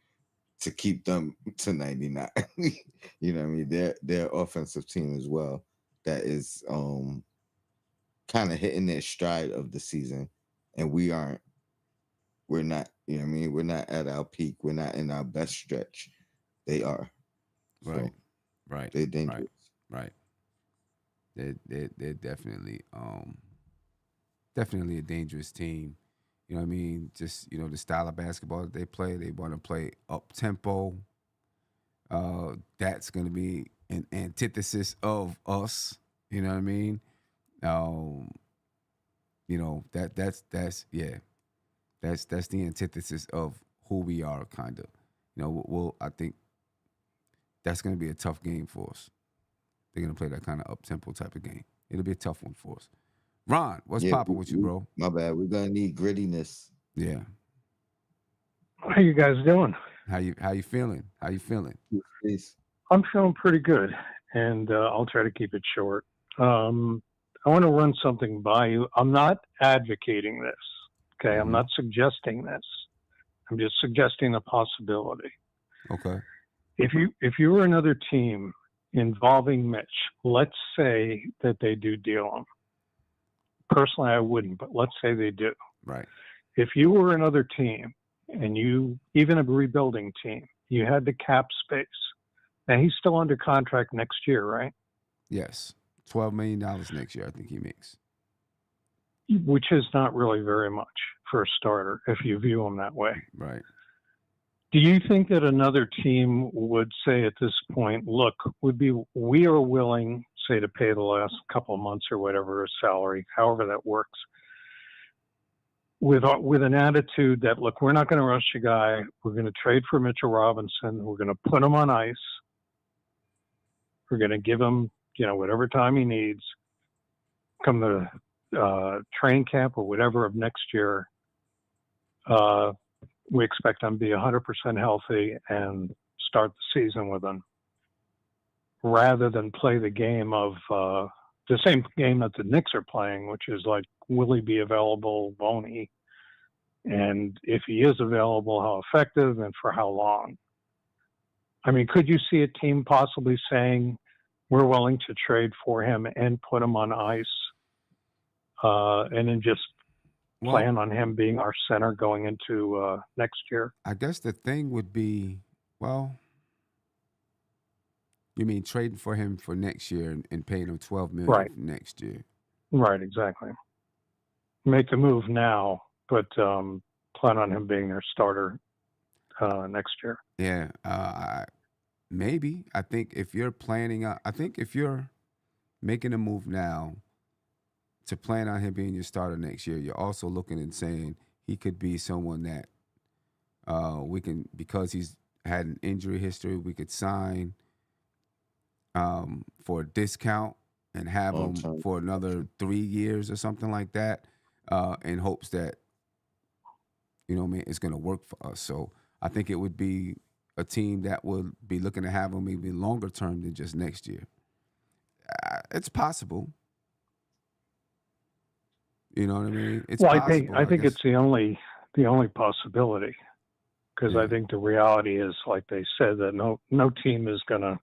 Speaker 3: to keep them to 99. You know what I mean? Their offensive team as well that is kind of hitting their stride of the season, and we're not, you know what I mean? We're not at our peak. We're not in our best stretch. They are.
Speaker 2: Right.
Speaker 3: So
Speaker 2: right.
Speaker 3: they're dangerous.
Speaker 2: Right. They're definitely definitely a dangerous team. You know what I mean? Just, the style of basketball that they play, they want to play up tempo. That's going to be an antithesis of us. You know what I mean? That's the antithesis of who we are, kind of. I think that's going to be a tough game for us. They're going to play that kind of up tempo type of game. It'll be a tough one for us. Ron, what's popping with you, bro?
Speaker 3: My bad. We're gonna need grittiness.
Speaker 2: Yeah.
Speaker 6: How you guys doing?
Speaker 2: How you feeling? How you feeling?
Speaker 3: Please.
Speaker 6: I'm feeling pretty good, and I'll try to keep it short. I want to run something by you. I'm not advocating this. Okay, I'm not suggesting this. I'm just suggesting a possibility.
Speaker 2: Okay.
Speaker 6: If you were another team involving Mitch, let's say that they do deal him. Personally, I wouldn't, but let's say they do.
Speaker 2: Right.
Speaker 6: If you were another team, and you, even a rebuilding team, you had the cap space. Now, he's still under contract next year, right?
Speaker 2: Yes. $12 million next year, I think he makes.
Speaker 6: Which is not really very much for a starter, if you view him that way.
Speaker 2: Right.
Speaker 6: Do you think that another team would say at this point, look, we are willing, say, to pay the last couple of months or whatever his salary, however that works, with an attitude that, look, we're not going to rush a guy. We're going to trade for Mitchell Robinson. We're going to put him on ice. We're going to give him, whatever time he needs. Come the training camp or whatever of next year, we expect him to be 100% healthy and start the season with him, rather than play the game of the same game that the Knicks are playing, which is like, will he be available, won't he? And if he is available, how effective and for how long? I mean, could you see a team possibly saying, we're willing to trade for him and put him on ice, and then just plan on him being our center going into next year?
Speaker 2: I guess the thing would be, you mean trading for him for next year and paying him $12 million for next year?
Speaker 6: Right, exactly. Make the move now, but plan on him being their starter next year.
Speaker 2: Yeah, maybe. I think if you're making a move now to plan on him being your starter next year, you're also looking and saying he could be someone that we can, because he's had an injury history, we could sign for a discount and have him for another 3 years or something like that, in hopes that, it's going to work for us. So I think it would be a team that will be looking to have him even longer term than just next year. It's possible. You know what I mean? It's
Speaker 6: Well,
Speaker 2: possible.
Speaker 6: I think
Speaker 2: guess.
Speaker 6: it's the only possibility, because I think the reality is, like they said, that no team is gonna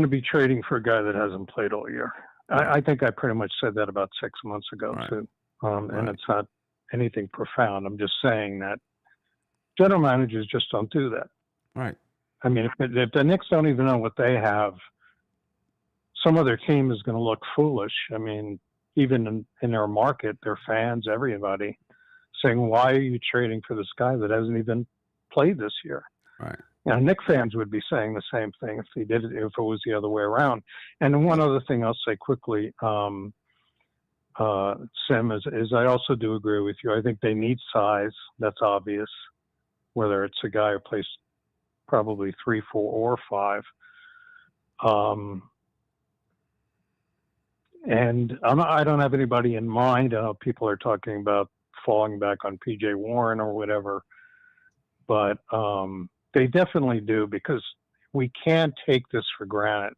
Speaker 6: be trading for a guy that hasn't played all year. I think I pretty much said that about 6 months ago too, and it's not anything profound. I'm just saying that general managers just don't do that.
Speaker 2: Right.
Speaker 6: I mean, if the Knicks don't even know what they have, some other team is going to look foolish. I mean, even in their market, their fans, everybody, saying, why are you trading for this guy that hasn't even played this year?
Speaker 2: Right.
Speaker 6: You know, Knicks fans would be saying the same thing if it was the other way around. And one other thing I'll say quickly, Sim, is I also do agree with you. I think they need size. That's obvious, whether it's a guy who plays probably 3, 4, or 5. And I don't have anybody in mind. People are talking about falling back on P.J. Warren or whatever, but they definitely do, because we can't take this for granted.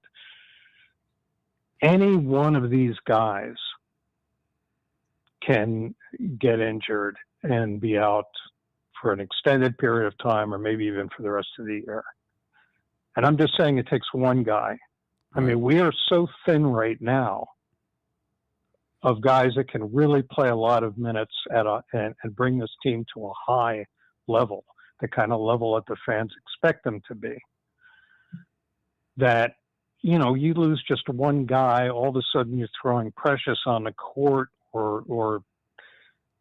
Speaker 6: Any one of these guys can get injured and be out for an extended period of time, or maybe even for the rest of the year. And I'm just saying it takes one guy. I mean, we are so thin right now of guys that can really play a lot of minutes and bring this team to a high level, the kind of level that the fans expect them to be. That, you know, you lose just one guy, all of a sudden you're throwing Precious on the court, or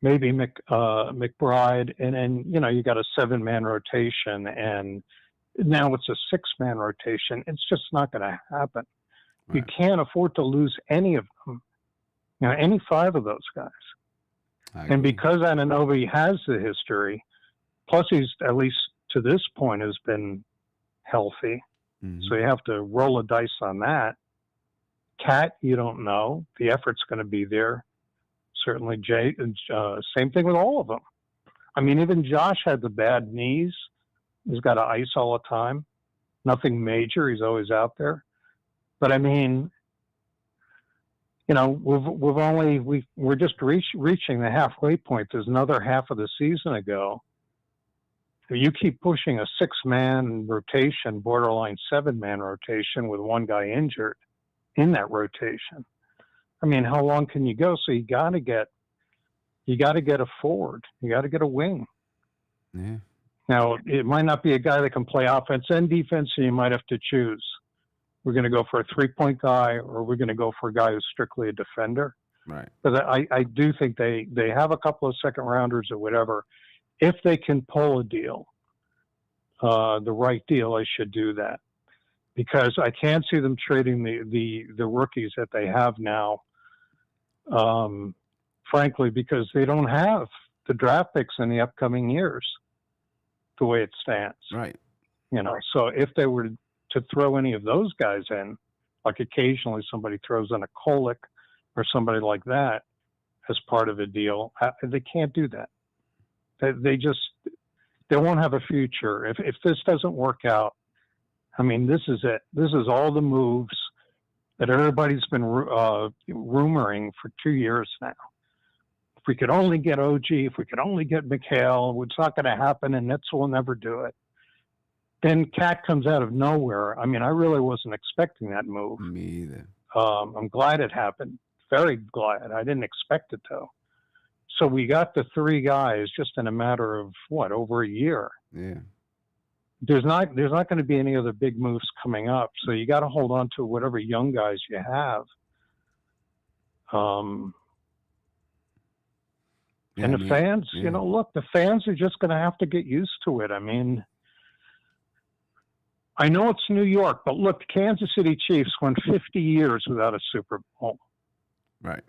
Speaker 6: maybe McBride, and you know, you got a 7-man rotation, and now it's a 6-man rotation. It's just not going to happen. Right. You can't afford to lose any of them. You know, any 5 of those guys. And because Anunoby has the history, plus he's, at least to this point, has been healthy. Mm-hmm. So you have to roll a dice on that. Cat, you don't know. The effort's going to be there. Certainly Jay, same thing with all of them. I mean, even Josh had the bad knees. He's got to ice all the time. Nothing major. He's always out there. But I mean, you know, we're just reaching the halfway point. There's another half of the season to go. You keep pushing a 6-man rotation, borderline 7-man rotation, with one guy injured in that rotation. I mean, how long can you go? So you got to get a forward. You got to get a wing.
Speaker 2: Yeah.
Speaker 6: Now, it might not be a guy that can play offense and defense, and you might have to choose. We're going to go for a 3-point guy, or we're going to go for a guy who's strictly a defender.
Speaker 2: Right.
Speaker 6: But I do think they have a couple of second-rounders or whatever. If they can pull a deal, the right deal, I should do that. Because I can't see them trading the rookies that they have now, frankly, because they don't have the draft picks in the upcoming years, the way it stands.
Speaker 2: Right.
Speaker 6: You know, so if they were to throw any of those guys in, like occasionally somebody throws in a Kolek or somebody like that as part of a deal, they can't do that. They won't have a future. If this doesn't work out, I mean, this is it. This is all the moves that everybody's been rumoring for 2 years now. If we could only get OG, if we could only get McHale, it's not going to happen, and Nets will never do it. Then Cat comes out of nowhere. I mean, I really wasn't expecting that move.
Speaker 2: Me either.
Speaker 6: I'm glad it happened. Very glad. I didn't expect it, though. So we got the 3 guys just in a matter of, over a year.
Speaker 2: Yeah.
Speaker 6: There's not going to be any other big moves coming up. So you got to hold on to whatever young guys you have. And the fans, you know, look, the fans are just going to have to get used to it. I mean, I know it's New York, but look, the Kansas City Chiefs went 50 years without a Super Bowl.
Speaker 2: Right.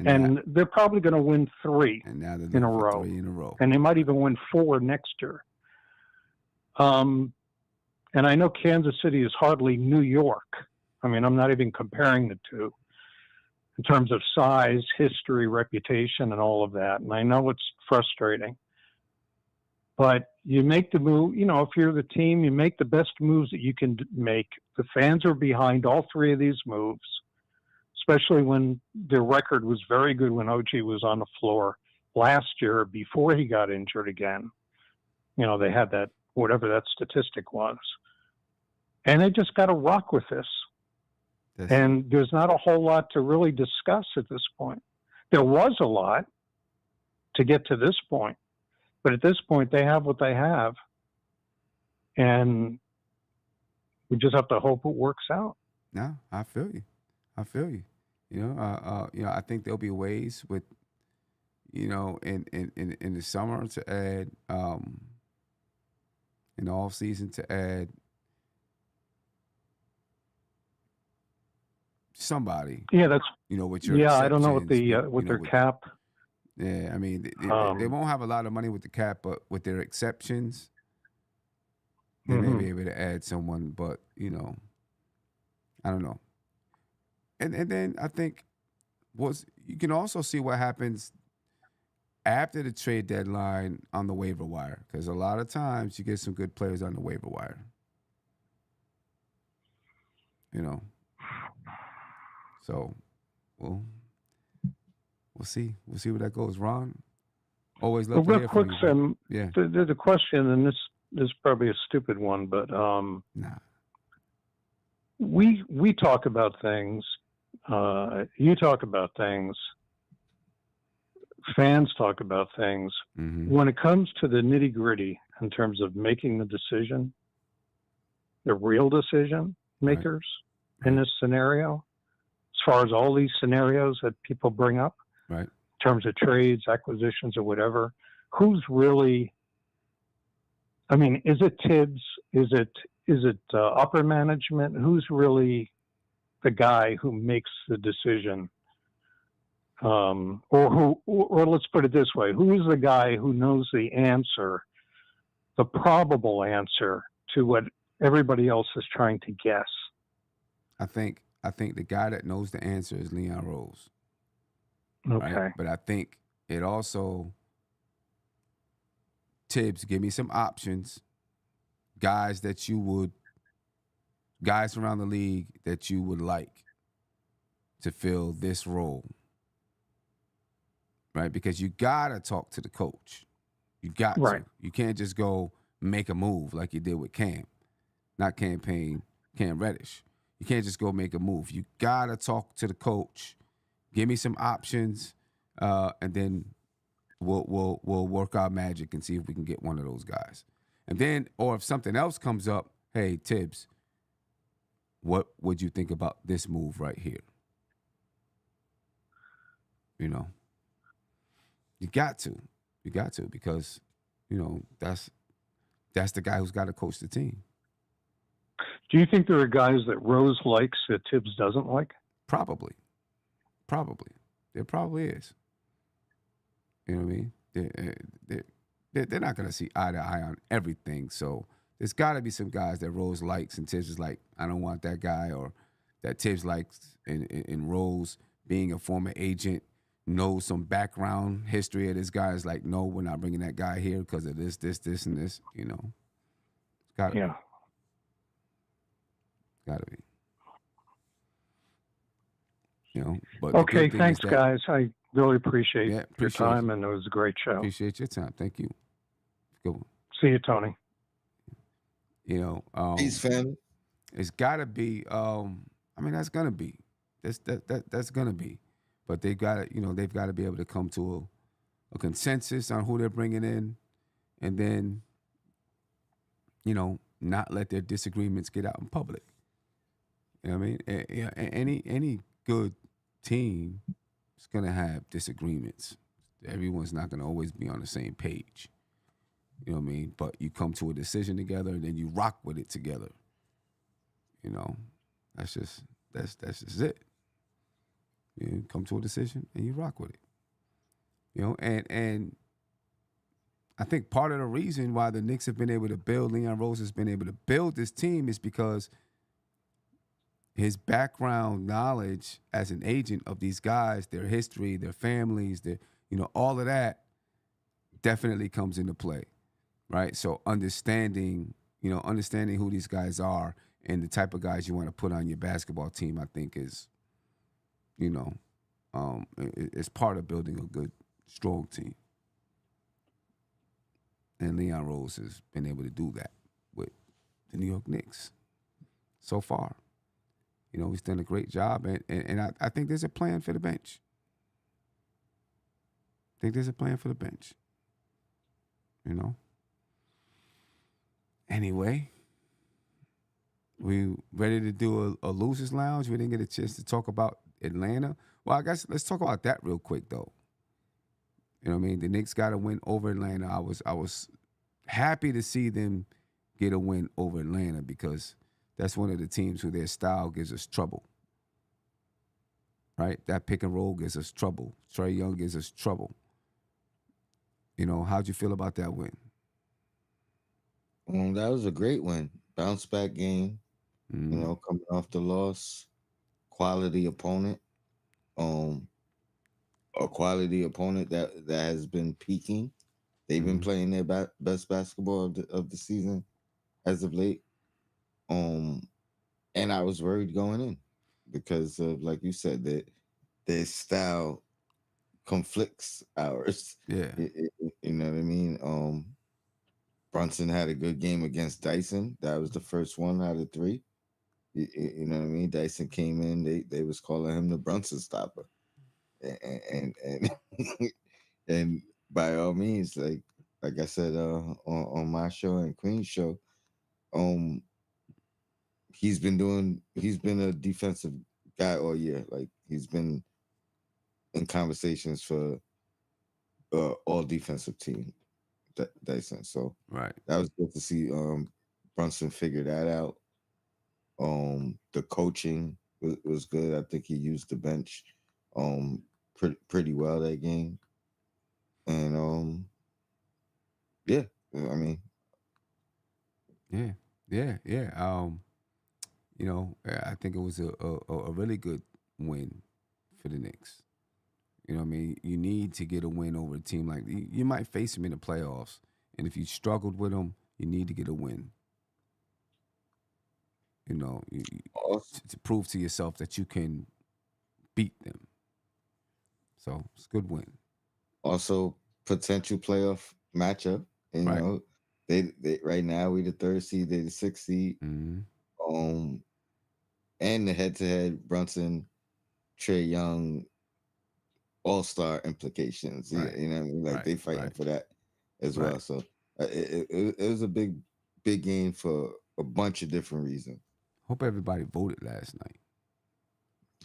Speaker 6: And they're probably going to win 3
Speaker 2: in a row. 3 in a row.
Speaker 6: And they might even win 4 next year. And I know Kansas City is hardly New York. I mean, I'm not even comparing the two in terms of size, history, reputation, and all of that. And I know it's frustrating. But you make the move, if you're the team, you make the best moves that you can make. The fans are behind all three of these moves, especially when their record was very good when OG was on the floor last year before he got injured again. They had that, whatever that statistic was. And they just got to rock with this. And there's not a whole lot to really discuss at this point. There was a lot to get to this point. But at this point, they have what they have. And we just have to hope it works out.
Speaker 2: No, I feel you. I feel you. I think there'll be ways with, in the summer to add, in the off season to add somebody.
Speaker 6: Yeah, that's.
Speaker 2: With your
Speaker 6: I don't know what with their cap.
Speaker 2: Yeah, I mean, they won't have a lot of money with the cap, but with their exceptions, they may be able to add someone. But I don't know. And then I think you can also see what happens after the trade deadline on the waiver wire, because a lot of times you get some good players on the waiver wire. So, we'll see. We'll see where that goes. Ron, always love to hear from you. Yeah.
Speaker 6: The question, and this is probably a stupid one, but we talk about things. You talk about things. Fans talk about things.
Speaker 2: Mm-hmm.
Speaker 6: When it comes to the nitty gritty in terms of making the decision, the real decision makers in this scenario, as far as all these scenarios that people bring up,
Speaker 2: right,
Speaker 6: in terms of trades, acquisitions, or whatever, who's really? I mean, is it Tibbs? Is it upper management? Who's really the guy who makes the decision? Or let's put it this way: who is the guy who knows the answer, the probable answer to what everybody else is trying to guess?
Speaker 2: I think the guy that knows the answer is Leon Rose.
Speaker 6: Okay.
Speaker 2: Right? But I think it also, Tibbs, give me some options, guys around the league that you would like to fill this role. Right? Because you got to talk to the coach. You got to. You can't just go make a move like you did with Cam Reddish. You can't just go make a move. You got to talk to the coach. Give me some options, and then we'll work our magic and see if we can get one of those guys. And then, or if something else comes up, hey, Tibbs, what would you think about this move right here? You got to, because, that's the guy who's got to coach the team.
Speaker 6: Do you think there are guys that Rose likes that Tibbs doesn't like?
Speaker 2: Probably. There probably is. You know what I mean? They're not going to see eye to eye on everything. So there's got to be some guys that Rose likes and Tibbs is like, I don't want that guy, or that Tibbs likes in Rose being a former agent, knows some background history of this guy, is like, no, we're not bringing that guy here because of this, and this, It's got to be. Gotta be. But
Speaker 6: okay, thanks, guys. I really appreciate your time, and it was a great show.
Speaker 2: Appreciate your time. Thank you. Good one.
Speaker 6: See you, Tony.
Speaker 3: Peace, family.
Speaker 2: It's gotta be. That's gonna be. That's gonna be. But they've got to, they've got to be able to come to a consensus on who they're bringing in, and then, not let their disagreements get out in public. You know what I mean? Any good team is going to have disagreements. Everyone's not going to always be on the same page. You know what I mean? But you come to a decision together, and then you rock with it together. That's just it. You come to a decision, and you rock with it. And I think part of the reason why the Knicks have been able to build, Leon Rose has been able to build this team, is because his background knowledge as an agent of these guys, their history, their families, all of that definitely comes into play, right? So understanding who these guys are and the type of guys you want to put on your basketball team, I think is, it's part of building a good, strong team. And Leon Rose has been able to do that with the New York Knicks so far. He's done a great job, and I think there's a plan for the bench. Anyway, we ready to do a losers lounge. We didn't get a chance to talk about Atlanta. Well, I guess let's talk about that real quick, though. You know what I mean? The Knicks got a win over Atlanta. I was happy to see them get a win over Atlanta because that's one of the teams who their style gives us trouble. Right? That pick and roll gives us trouble. Trae Young gives us trouble. How'd you feel about that win?
Speaker 3: That was a great win. Bounce back game. Coming off the loss. Quality opponent. A quality opponent that has been peaking. They've been playing their best basketball of the season as of late. And I was worried going in because of, like you said, that their style conflicts ours.
Speaker 2: Yeah.
Speaker 3: You know what I mean? Brunson had a good game against Dyson. That was the first one out of 3. You know what I mean? Dyson came in. They was calling him the Brunson stopper. And and by all means, like I said on my show and Queen's show, he's been a defensive guy all year. Like he's been in conversations for all defensive team. Dyson. So
Speaker 2: right,
Speaker 3: that was good to see Brunson figure that out. The coaching was good. I think he used the bench pretty well that game. And yeah, I mean,
Speaker 2: yeah. I think it was a really good win for the Knicks. You know what I mean? You need to get a win over a team like you might face them in the playoffs, and if you struggled with them, you need to get a win. To prove to yourself that you can beat them. So it's a good win.
Speaker 3: Also, potential playoff matchup. And, they right now we the 3rd seed, they the 6th seed.
Speaker 2: Mm-hmm.
Speaker 3: And the head-to-head Brunson, Trae Young, all-star implications.
Speaker 2: Right.
Speaker 3: You know what I mean? Like they fighting for that as well. So it was a big game for a bunch of different reasons.
Speaker 2: Hope everybody voted last night.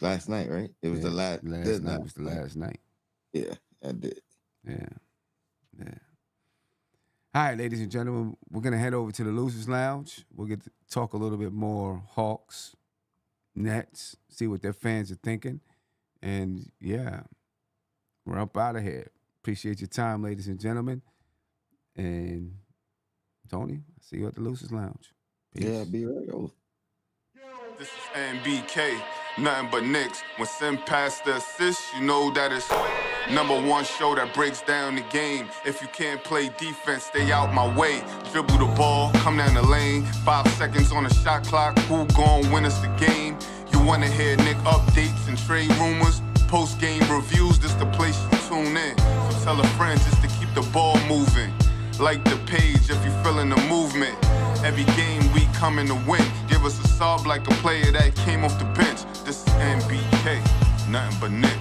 Speaker 3: Last night, right? It was the last
Speaker 2: night. Was the last night.
Speaker 3: Yeah, I did.
Speaker 2: Yeah. All right, ladies and gentlemen, we're gonna head over to the Losers Lounge. We'll get to talk a little bit more Hawks, Nets, see what their fans are thinking, and yeah, we're up out of here. Appreciate your time, ladies and gentlemen. And Tony, I see you at the Losers Lounge. Peace.
Speaker 3: Yeah, be right over.
Speaker 1: This is NBK, nothing but Knicks. When Sim passed the assist, you know that it's #1 show that breaks down the game. If you can't play defense, stay out my way. Dribble the ball, come down the lane. 5 seconds on the shot clock, who gon' win us the game? You wanna hear Nick updates and trade rumors? Post-game reviews, this the place you tune in. So tell a friend just to keep the ball moving. Like the page if you feeling the movement. Every game we coming to win. Give us a sub like a player that came off the bench. This is NBK, nothing but Nick.